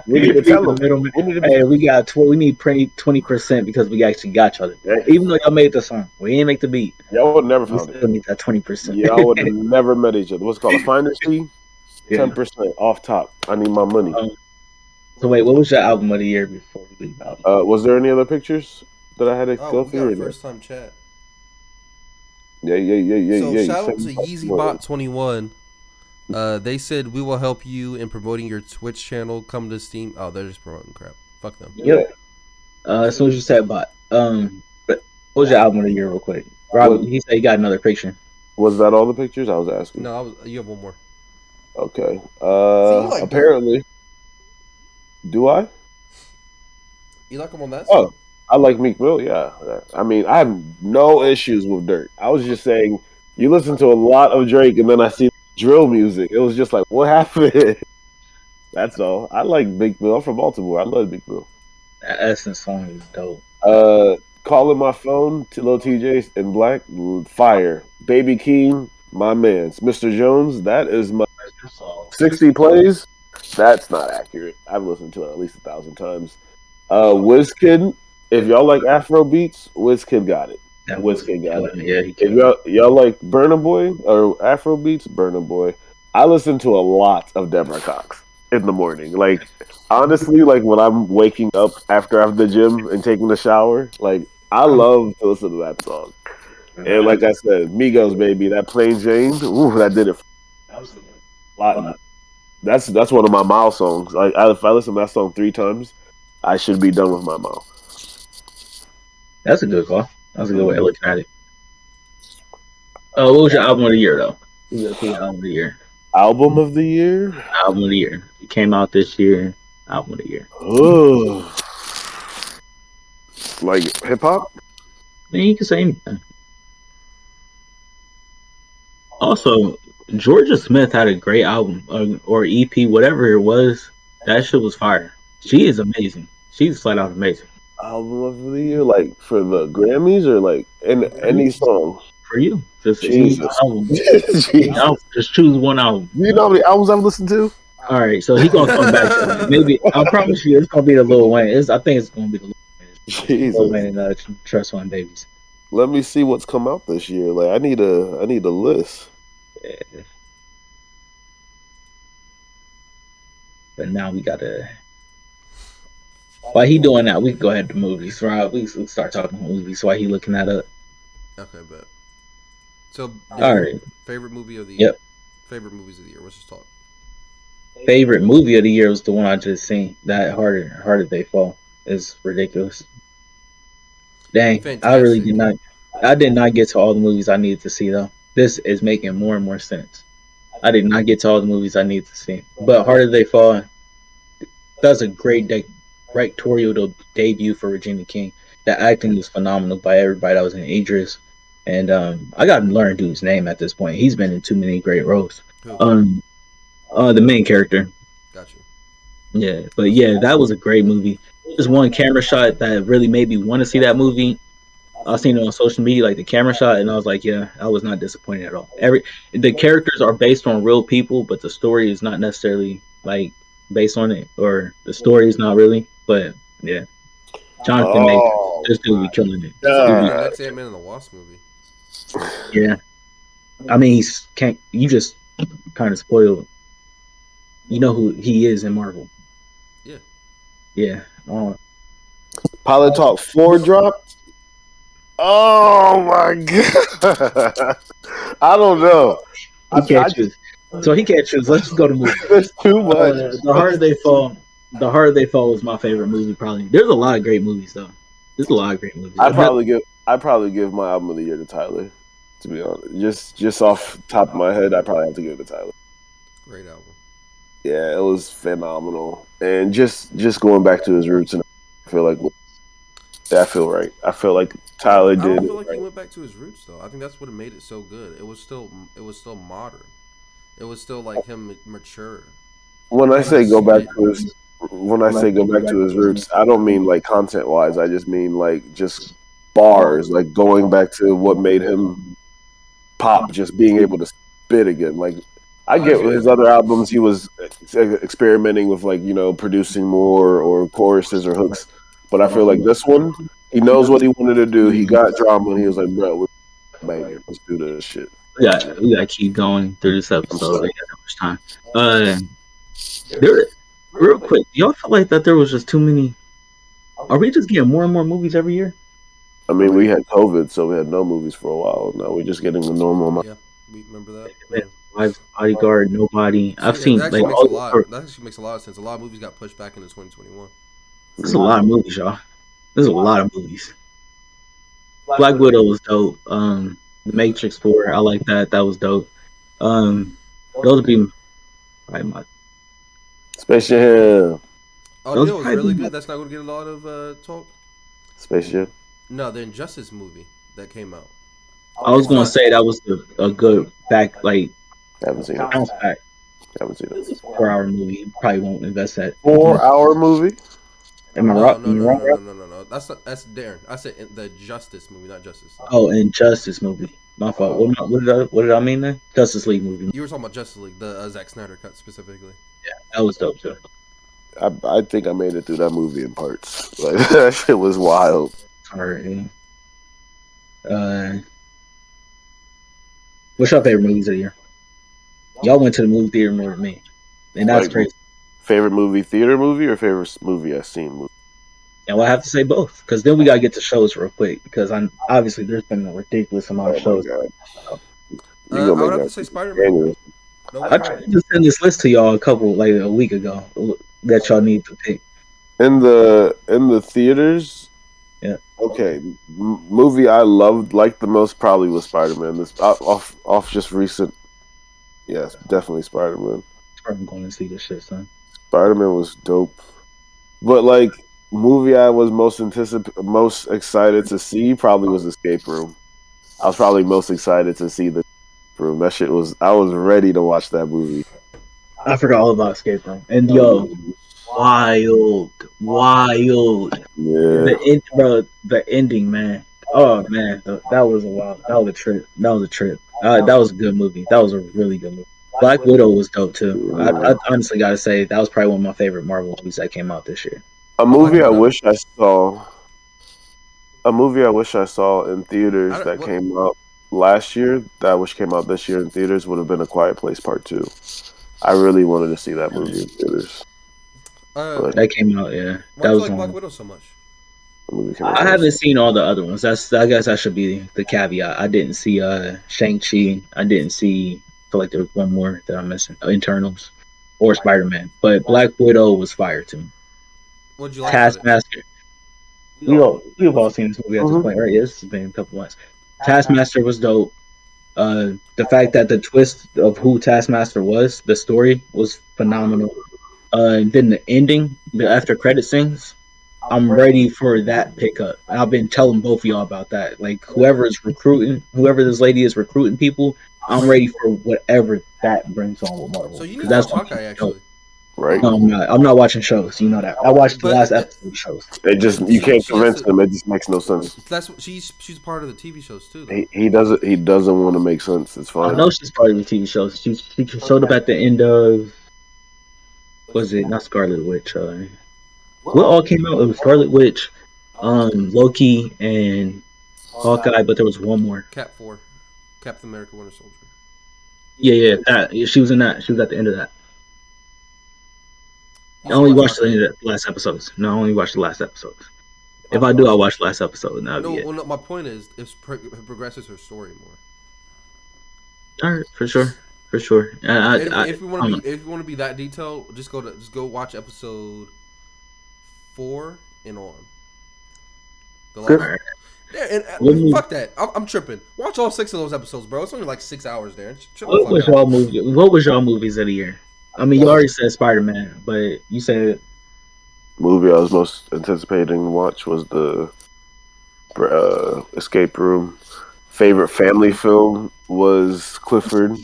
We need to We tell the them. middleman. We need to Hey, we got we need 20% because we actually got y'all. Even though y'all made the song, we ain't make the beat. y'all would never We found it. still need that 20%. Y'all would have never met each other. What's it called a finder's fee? Yeah. 10% off top. I need my money. So wait, what was your album of the year before we leave out? Was there any other pictures that I had to Oh, go we through? got Or no? first time chat. Yeah. So You shout out said to YeezyBot21. They said we will help you in promoting your Twitch channel. Come to Steam. Oh, they're just promoting crap. Fuck them. Yep. As soon as you said bot, but what was your album of the year, real quick? Rob, he said he got another picture. Was that all the pictures? I was asking. No, you have one more. Okay. See, you like Apparently. Do I? You like him on that Oh, song? I like Meek Mill. Yeah. I mean, I have no issues with Dirt. I was just saying, you listen to a lot of Drake, and then I see drill music. It was just like, what happened? That's all. I like Meek Mill. I'm from Baltimore. I love Meek Mill. That Essence song is dope. Calling my phone to Lil TJ and Black, fire. Baby Keem, my man's. Mr. Jones, that is my 60 plays. That's not accurate. I've listened to it at least 1,000 times. Wizkid, if y'all like Afro beats, Wizkid got it. That was Wizkid got it. yeah, he If killed it. y'all like Burna Boy or Afro beats, Burna Boy. I listen to a lot of Deborah Cox in the morning. Like honestly, like when I'm waking up after the gym and taking a shower, like I love to listen to that song. And like I said, Migos baby, that Plain Jane, ooh, that did it a lot. That's one of my mile songs. Like if I listen to that song 3 times, I should be done with my mile. That's a good call. That's a good way of looking at it. What was your album of the year, though? Album of the year. Album of the year? Album of the year. It came out this year. Album of the year. Ugh. Like hip hop? I mean, you can say anything. Also, Georgia Smith had a great album or EP, whatever it was. That shit was fire. She is amazing. She's flat out amazing. Album of the year, like for the Grammys or like in any song? For you, just choose Jesus. one album. Jesus. Just choose one album. You know how many albums I've listened to? All right, so he gonna come back to that. Maybe I promise you, it's gonna be the Lil Wayne. I think it's gonna be the Lil Jesus. Wayne and Trust Fund Babies. Let me see what's come out this year. Like I need a list. Yeah. But now we gotta. While he doing that, we can go ahead to movies. Right? We start talking movies. While he looking that up. Okay, bet. So, All right. favorite movie of the year? Yep. Favorite movies of the year. Let's just talk. Favorite movie of the year was the one I just seen. That harder they fall is ridiculous. Dang, I really Fantastic. did not. I did not get to all the movies I needed to see though. This is making more and more sense. I did not get to all the movies I need to see, but Harder They Fall. That's a great directorial debut for Regina King. The acting was phenomenal by everybody that was in Idris, and I got to learn dude's name at this point. He's been in too many great roles. Who? The main character. Got you. Yeah, but yeah, that was a great movie. There's one camera shot that really made me want to see that movie. I seen it on social media, like the camera shot, and I was like, yeah, I was not disappointed at all. The characters are based on real people, but the story is not necessarily like based on it, or the story is not really. But yeah, Jonathan Majors, Oh this dude be killing it. He's gonna be Dude the be- next Ant-Man and the Wasp movie. yeah, I mean, you just kind of spoiled You know who he is in Marvel. Yeah. Yeah. Pilot Talk 4 dropped. Oh my god! I don't know. He can't choose. So he can't choose. Let's just go to movies. There's too much. The Harder They Fall. The Harder They Fall was my favorite movie. Probably. There's a lot of great movies though. There's a lot of great movies. I probably give my album of the year to Tyler. To be honest, just off the top of my head, I probably have to give it to Tyler. Great album. Yeah, it was phenomenal, and just going back to his roots, and I feel like I feel right. I feel like Tyler I did. don't feel like he went back to his roots though. I think that's what made it so good. It was still modern. It was still like him mature. When I say go back to his, roots, I don't mean like content wise. I just mean like just bars, like going back to what made him pop, just being able to spit again. Like I get with his other albums, he was experimenting with like producing more or choruses or hooks, but I feel like this one, he knows what he wanted to do. He got drama, and he was like, "Bro, we're banger. Let's do this shit." We got to keep going through this episode. We got that much time. There, real quick, do y'all feel like that there was just too many? Are we just getting more and more movies every year? I mean, we had COVID, so we had no movies for a while. Now we're just getting the normal amount. Yeah, we remember that. Yeah. Wives, Bodyguard, Nobody. I've seen that like actually makes all a lot. That actually makes a lot of sense. A lot of movies got pushed back into 2021. There's a lot of movies, y'all. There's a lot of movies. Black Widow was dope. The Matrix 4, I like that. That was dope. Those would be probably my. Space Jam. Oh, Those you know, it was probably really my- good. That's not going to get a lot of talk. Space Jam. No, the Injustice movie that came out. I was gonna say that was a good back like Haven't seen it. bounce back Haven't seen it. 4-hour movie. You probably won't invest that. 4-hour movie. Am I No, wrong? no, Am I no, wrong, no, bro? no, no, no. That's Darren. I said the Justice movie, not Justice. Oh, Injustice movie. My fault. What did I mean then? Justice League movie. You were talking about Justice League, the Zack Snyder cut specifically. That was dope too. I think I made it through that movie in parts. Like that shit was wild. Alright. What's your favorite movies of the year? Y'all went to the movie theater more than me, and that's Like, crazy. favorite theater movie, or favorite movie I've seen? And I have to say both, because then we gotta get to shows real quick. Because obviously there's been a ridiculous amount of shows. I would have to say Spider-Man. I tried to send this list to y'all a week ago that y'all need to pick. In the theaters. Yeah. Okay. Movie I liked the most probably was Spider-Man. This off just recent. Yes, definitely Spider-Man. I'm going to see this shit, son. Spider-Man was dope, but like movie I was most excited to see probably was Escape Room. I was probably most excited to see the Room. That shit was. I was ready to watch that movie. I forgot all about Escape Room. And yo, wild. Yeah. The ending, man. Oh man, that was a wild. That was a trip. That was a good movie. That was a really good movie. Black Widow was dope too. I honestly gotta say that was probably one of my favorite Marvel movies that came out this year. A movie I wish I saw. A movie I wish I saw in theaters that came out last year, that I wish came out this year in theaters, would have been A Quiet Place Part 2. I really wanted to see that movie in theaters. That came out, yeah. Why do you like Black Widow so much? I haven't seen all the other ones. I guess that should be the caveat. I didn't see Shang-Chi. I didn't see. I feel like there was one more that I'm missing. Internals or Spider-Man. But Black Widow was fire to me. What'd you like? Taskmaster. We've all seen this movie at this point, right? Yeah, this has been a couple months. Taskmaster was dope. The fact that the twist of who Taskmaster was, the story was phenomenal. And then the ending, the after credit scenes, I'm ready for that pickup. I've been telling both of y'all about that. Like whoever this lady is recruiting people, I'm ready for whatever that brings on with Marvel. So you need to watch Hawkeye actually. Right. No, I'm not watching shows. You know that. I watched the last episode of shows. You can't convince them. It just makes no sense. That's what she's part of the TV shows too. He doesn't want to make sense. It's fine. I know she's part of the TV shows. She showed up at the end of. Was it not Scarlet Witch? What all came out? It was Scarlet Witch, Loki, and Hawkeye. But there was one more. Captain America: Winter Soldier. Yeah. She was in that. She was at the end of that. I only watched the last episodes. No, I only watched the last episodes. If I do, I'll watch the last episode, and that'll be it. Well, no, my point is, it progresses her story more. All right, for sure. If you want to be that detailed, just go watch episode 4 and on. The last. Right. Yeah, fuck that. I'm tripping. Watch all 6 of those episodes, bro. It's only like 6 hours there. What was y'all movies of the year? I mean, you already said Spider-Man, but you said movie I was most anticipating to watch was the Escape Room. Favorite family film was Clifford.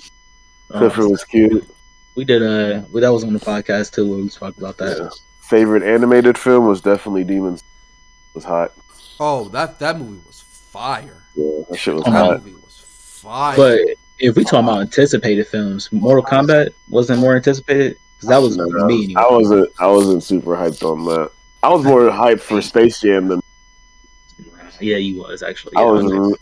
Clifford was cute. We did that was on the podcast too where we talked about that. Yeah. Favorite animated film was definitely Demons. It was hot. Oh, that movie was fire. Yeah, that shit was hot. That movie was fire. But if we talking about anticipated films, Mortal Kombat wasn't more anticipated because that was for me. Anyway. I wasn't super hyped on that. I was more hyped for Space Jam than. Yeah, you was actually. Yeah,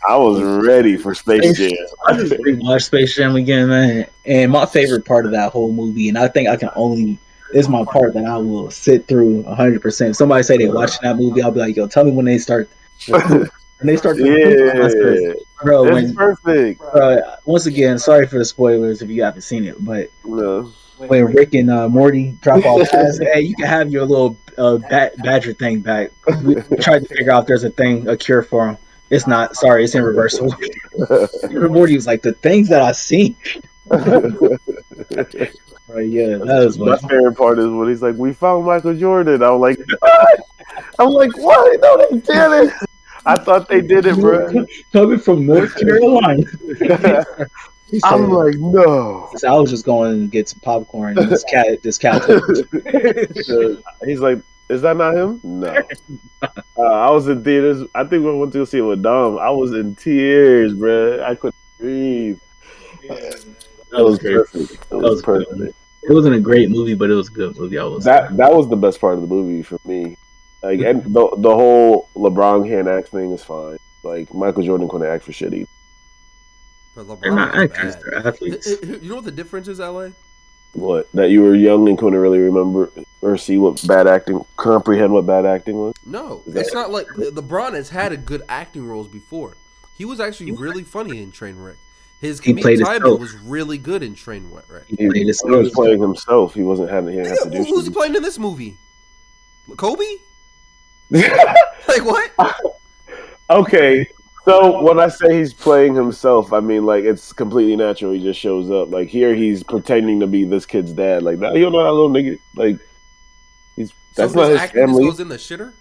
I was ready for Space Jam. I just rewatched Space Jam again, man. And my favorite part of that whole movie, and I think I can only is my part that I will sit through 100%. If somebody say they watching that movie, I'll be like, yo, tell me when they start. When they start. Bro, it's perfect. Once again, sorry for the spoilers if you haven't seen it, but no. When Rick and Morty drop off, hey, you can have your little badger thing back. We tried to figure out if there's a cure for him. It's not. Sorry, it's in reverse. Morty was like, the things that I see. Right, yeah, that was my favorite part is when he's like, "We found Michael Jordan." I'm like, "What? No, they did it." I thought they did it, bro. Coming from North Carolina. I'm like, no. So I was just going to get some popcorn. And this cat. He's like, is that not him? No. I was in theaters. I think we went to go see it with Dom. I was in tears, bro. I couldn't breathe. That was perfect. That was perfect. It wasn't a great movie, but it was a good movie. That was the best part of the movie for me. Like, and the whole LeBron can't act thing is fine. Like, Michael Jordan couldn't act for shit either. But they're not actors; they're athletes. You know what the difference is, LA? What? That you were young and couldn't really remember or see comprehend what bad acting was? No, it's not like LeBron has had a good acting roles before. He was actually really funny in Trainwreck. His comedic timing was really good in Trainwreck. He was playing himself. He wasn't having. He didn't have to do. Who's he playing in this movie? Kobe? Like what? Okay. So when I say he's playing himself, I mean like it's completely natural. He just shows up. Like here, he's pretending to be this kid's dad. Like you don't know that little nigga. Like that's not his family. Goes in the shitter.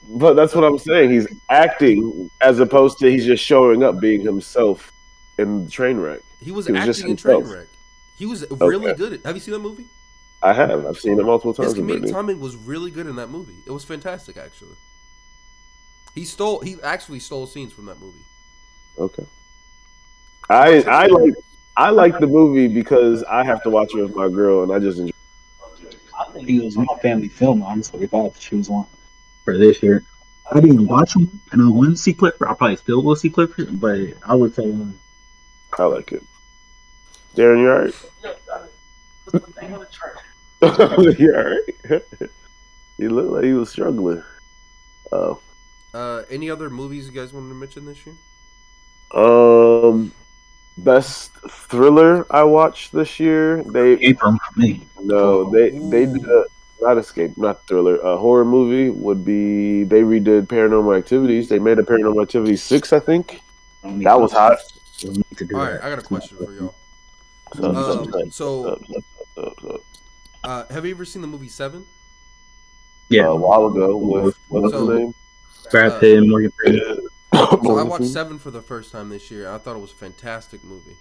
But that's what I'm saying. He's acting as opposed to he's just showing up being himself in Trainwreck. He was acting in Trainwreck. He was really good. Have you seen that movie? I have. I've seen it multiple times. His comedic timing was really good in that movie. It was fantastic, actually. He actually stole scenes from that movie. Okay. I like the movie because I have to watch it with my girl, and I just enjoy it. I think it was my family film, honestly, if I had to choose one for this year. I didn't watch them, and I wouldn't see Clifford. I probably still will see Clifford, but I would say I like it. Darren, you alright? You alright? He looked like he was struggling. Oh. Any other movies you guys wanted to mention this year? Best thriller I watched this year. They did not Escape, not thriller. A horror movie would be they redid Paranormal Activities. They made a Paranormal Activity 6, I think. That was hot. All right, I got a question for y'all. Have you ever seen the movie Seven? Yeah, a while ago. What's the name? Brad Pitt and Morgan Freeman. So I watched Seven for the first time this year. I thought it was a fantastic movie.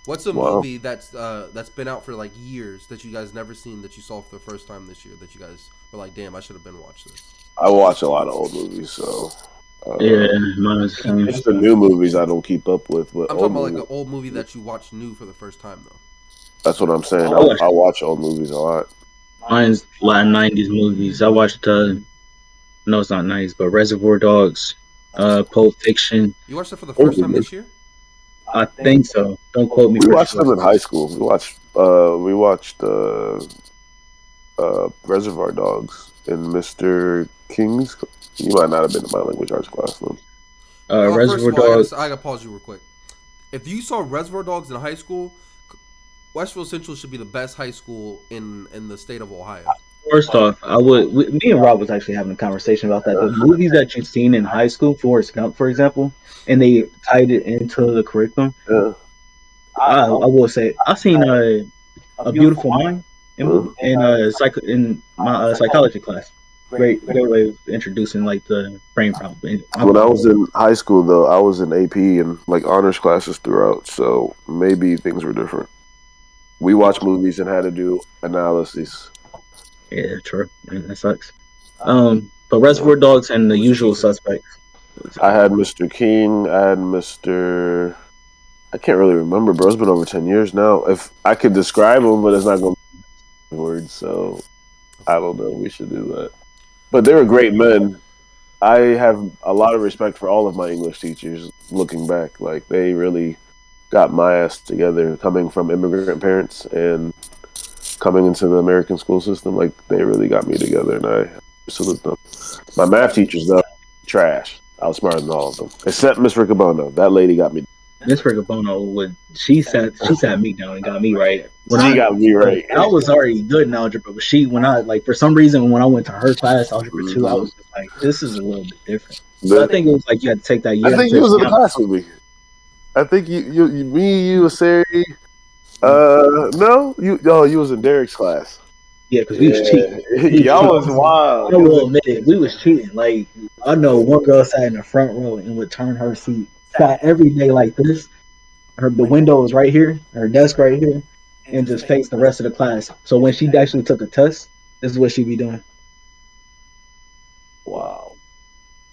What's a movie that's been out for like years that you guys never seen that you saw for the first time this year that you guys were like, damn, I should have been watching this? I watch a lot of old movies, so it's the new movies I don't keep up with. But I'm talking about like an old movie that you watched new for the first time though. That's what I'm saying. I watch old movies a lot. Mine's a lot of 90s movies. I watched no, it's not 90s, but Reservoir Dogs, Pulp Fiction. You watched it for the first time this year? I think so. Don't quote me. We watched them in high school. We watched Reservoir Dogs in Mr. King's. You might not have been in my language arts class then. First Reservoir of all, I Dogs. gotta pause you real quick. If you saw Reservoir Dogs in high school, Westville Central should be the best high school in the state of Ohio. First off, me and Rob was actually having a conversation about that. The movies that you've seen in high school, Forrest Gump, for example, and they tied it into the curriculum. Yeah. I will say I've seen A Beautiful Mind in my psychology class. Great way of introducing like the brain problem. When I was in high school, though, I was in AP and like honors classes throughout, so maybe things were different. We watched movies and had to do analyses. Yeah, true. Yeah, that sucks. But Reservoir Dogs and The Usual Suspects. I had Mr. King. I had Mr. I can't really remember, bro. It's been over 10 years now. If I could describe them, but it's not going to be words, so I don't know. We should do that. But they were great men. I have a lot of respect for all of my English teachers looking back. Like, they really got my ass together coming from immigrant parents and coming into the American school system. Like, they really got me together, and I salute them. My math teachers, though, trash. I was smarter than all of them, except Miss Riccobono. That lady got me. Miss Rigabono she sat me down and got me right. She got me right. I was already good in algebra, but when I like for some reason when I went to her class, algebra 2, I was just like, this is a little bit different. So I think it was like you had to take that year. I think you was in the class with me. I think you, Sari. No, you was in Derek's class. Yeah, because we was cheating. Y'all was wild. I will admit it, we was cheating. Like I know one girl sat in the front row and would turn her seat, sat every day like this. The window was right here, her desk right here, and just faced the rest of the class. So when she actually took a test, this is what she'd be doing. Wow.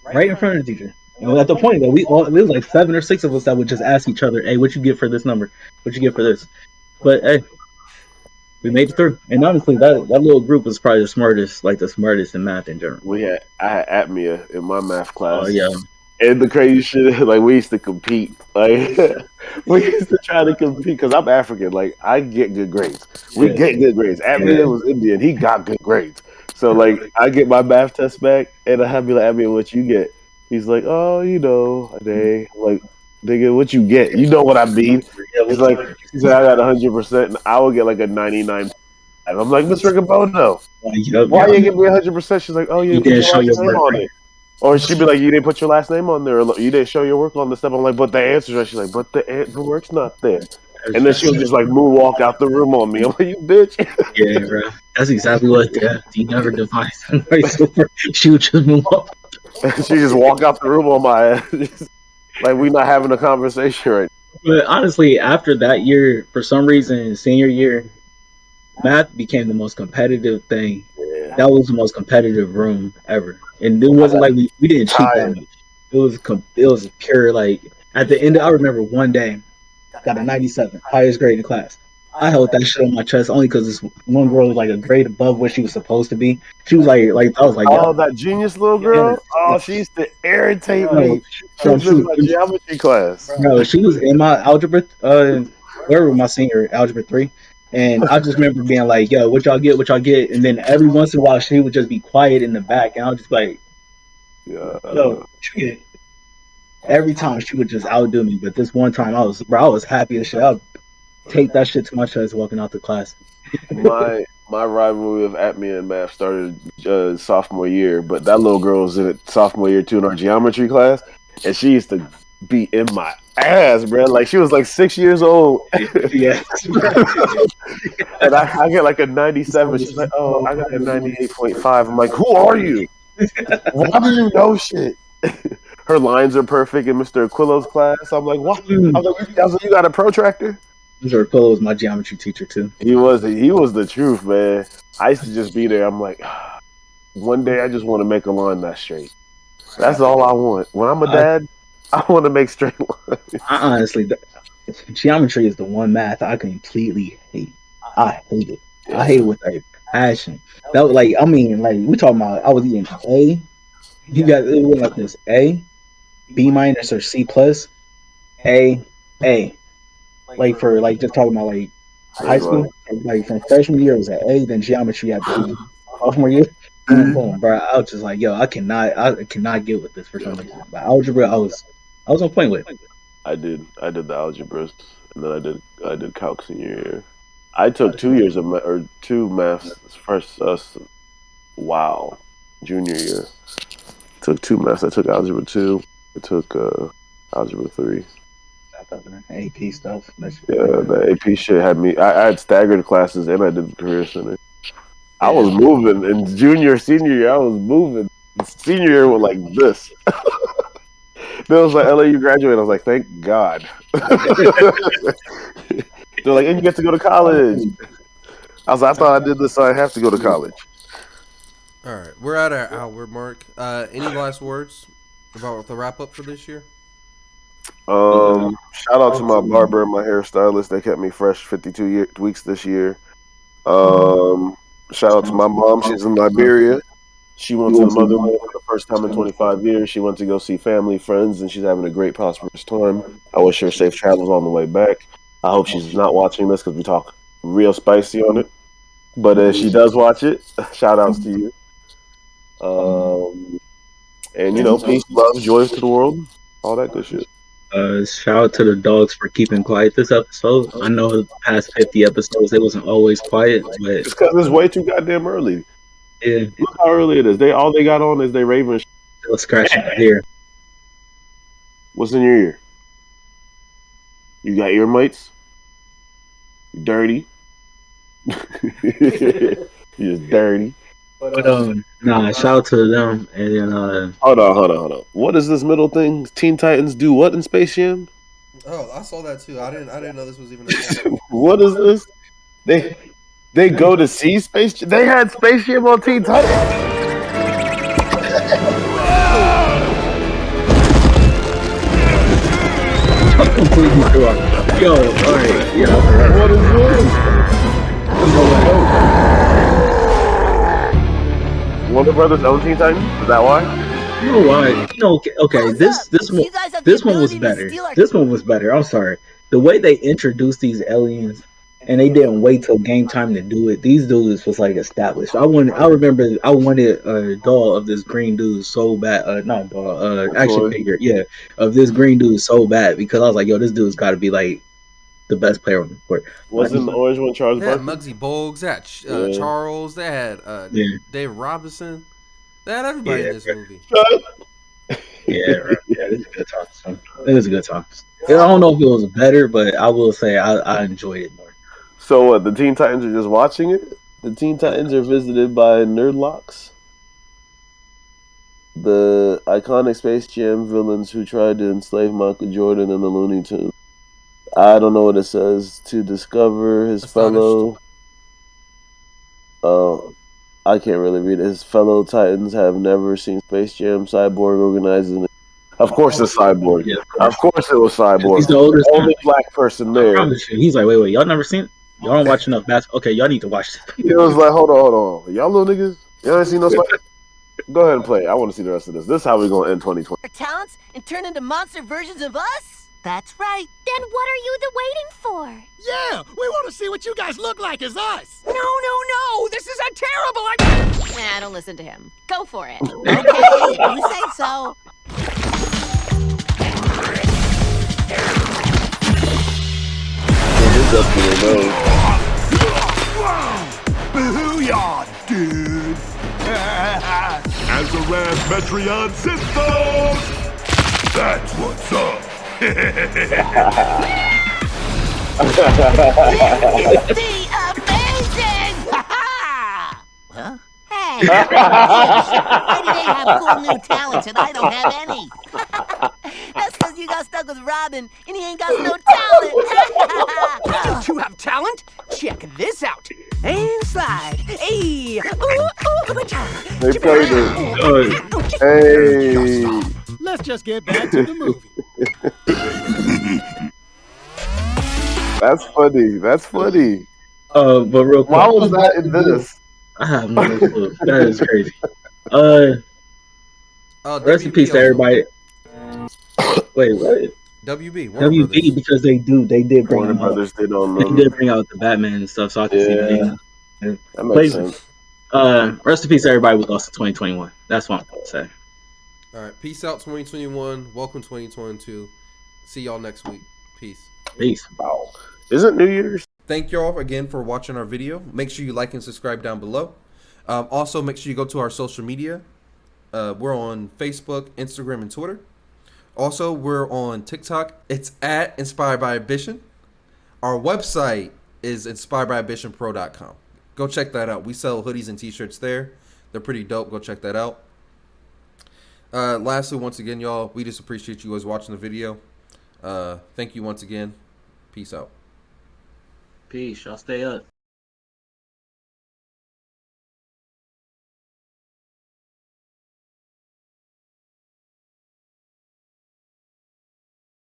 Right in front of the teacher. And at the point that there was like 7 or 6 of us that would just ask each other, "Hey, what you get for this number? What you get for this?" But hey, we made it through. And honestly, that little group was probably the smartest in math in general. I had Atmia in my math class. Oh yeah. And the crazy shit, like we used to compete. Like we used to try to compete because I'm African. Like I get good grades. We get good grades. Atmia was Indian. He got good grades. So like I get my math test back, and I have to be like, Atmia, what you get? He's like, oh, a day. I'm like, nigga, what you get? You know what I mean? He's like, he said I got 100%, and I would get like a 99. And I'm like, Mr. Gabono, why you give me 100%? She's like, oh, you didn't put your last name on it. Or she'd be like, you didn't put your last name on there. Or you didn't show your work on the step. I'm like, but the answer's right. She's like, but the work's not there. And then she would just like moonwalk out the room on me. I'm like, you bitch. Yeah, bro. That's exactly what he never devised. She would just move up. She just walk out the room on my ass. Like we not having a conversation right now. But honestly, after that year, for some reason, senior year, math became the most competitive thing. Yeah. That was the most competitive room ever. And it wasn't like we didn't cheat that much. It was pure like at the end. I remember one day got a 97, highest grade in class. I held that shit on my chest only because this one girl was like a grade above what she was supposed to be. She was like I was like, oh, that genius little girl. Oh, she used to irritate me. She was in my geometry class. No, she was in my algebra. Where was my senior algebra 3? And I just remember being like, yo, what y'all get? What y'all get? And then every once in a while, she would just be quiet in the back. And I was just like, yo, what you get? Every time she would just outdo me. But this one time, I was happy as shit. I would take that shit to my chest walking out the class. my rivalry of Atmia and math started sophomore year. But that little girl was in it sophomore year too in our geometry class. And she used to be in my ass, bro. Like she was like 6 years old. Yeah. And I get like a 97. She's like, oh, I got a 98.5. I'm like, who are you? Why do you know shit? Her lines are perfect in Mr. Aquillo's class. I'm like, what? I was like, you got a protractor? Mr. Aquillo was my geometry teacher too. He was the truth, man. I used to just be there. I'm like, one day I just want to make a line that's straight. That's all I want. When I'm a dad, I want to make straight lines. Honestly, geometry is the one math I completely hate. I hate it. Yeah. I hate it with a passion. That was we talking about. I was eating A. You got it went like this: A, B minus or C plus, A. Like for like just talking about like high school. Like from freshman year it was an A, then geometry at the B. Sophomore year, boom, boom, bro. I was just like, yo, I cannot get with this for some reason. But algebra, I was on point with. I did the algebras, and then I did calc senior year. I took 2 years of two maths first. Wow, junior year. Took two maths. I took algebra 2. I took algebra 3. AP stuff. Yeah, the AP shit had me. I had staggered classes, and I did the career center. I was moving in senior year. I was moving. Senior year was like this. Then I was like, LA, you graduate. I was like, thank God. They're like, and you get to go to college. I was like, I thought I did this, so I have to go to college. All right, we're at our hour mark. Any last words about the wrap up for this year? Shout out to my barber and my hairstylist. They kept me fresh 52 weeks this year. Shout out to my mom. She's in Liberia. She went to the motherland for the first time in 25 years. She went to go see family, friends, and she's having a great, prosperous time. I wish her safe travels on the way back. I hope she's not watching this because we talk real spicy on it. But if she does watch it, shout outs to you. And, peace, love, joy to the world. All that good shit. Shout out to the dogs for keeping quiet this episode. I know the past 50 episodes it wasn't always quiet, but it's because it's way too goddamn early. Yeah, look how early it is. All they got on is they raving. Still scratching my ear. What's in your ear? You got ear mites? You dirty? You just dirty. But shout out to them and then Hold on. What is this middle thing? Teen Titans do what in Space Jam? Oh, I saw that too. I didn't know this was even a thing. What is this? They go to see Space Jam? They had Space Jam on Teen Titans? Yo, alright, yeah. What is this? Warner Brothers own Teen Titans? Is that why? You know why? Okay. This one was better. This one was better. I'm sorry. The way they introduced these aliens, and they didn't wait till game time to do it. These dudes was like established. I remember I wanted a doll of this green dude so bad. Not a doll. Action figure. Yeah, of this green dude so bad because I was like, yo, this dude's got to be like the best player on the court. Wasn't the orange one Charles They had Barkley? Muggsy Bogues, they had Charles, they had Dave Robinson. They had everybody in this movie. Yeah, it was a good time. It was a good time. I don't know if it was better, but I will say I enjoyed it more. So what? The Teen Titans are just watching it? The Teen Titans are visited by nerdlocks? The iconic Space Jam villains who tried to enslave Michael Jordan and the Looney Tunes. I don't know what it says. To discover his fellow... I can't really read it. His fellow Titans have never seen Space Jam. Cyborg organizing it. Of course it's Cyborg. Yeah, of course it was Cyborg. He's the oldest only black person there. I promise you. He's like, wait, y'all never seen it? Y'all don't watch enough basketball. Okay, y'all need to watch this. It was like, hold on. Y'all little niggas? Y'all ain't seen no Spice? Go ahead and play. I want to see the rest of this. This is how we're going to end 2020. Our talents and turn into monster versions of us? That's right. Then what are you waiting for? Yeah, we want to see what you guys look like as us. No. This is a terrible idea. Nah, don't listen to him. Go for it. Okay, you say so. Booyah, dude. As a Metreon system, that's what's up. The amazing! Huh? Hey! Why do they have cool new talents and I don't have any? That's because you got stuck with Robin and he ain't got no talent. Don't you have talent? Check this out. And slide. Hey! Ooh, they played it. Hey! Let's just get back to the movie. That's funny. But real quick, why was that in this? I have no clue. That is crazy. Rest in peace to everybody. Wait, what? WB, Warner WB Brothers. because they did bring Warner out Brothers did on they them. did bring out the Batman and stuff, so I can see the Yeah, name. that makes Plays, sense. rest in peace, everybody we lost in 2021. That's what I'm gonna say. All right, peace out 2021. Welcome 2022. See y'all next week. Peace. Peace. Wow. Isn't New Year's? Thank y'all again for watching our video. Make sure you like and subscribe down below. Also, make sure you go to our social media. We're on Facebook, Instagram, and Twitter. Also, we're on TikTok. It's at Inspired by Ambition. Our website is inspiredbyambitionpro.com. Go check that out. We sell hoodies and t-shirts there. They're pretty dope. Go check that out. Lastly, once again, y'all, we just appreciate you guys watching the video. Thank you once again. Peace out. Peace. Y'all stay up.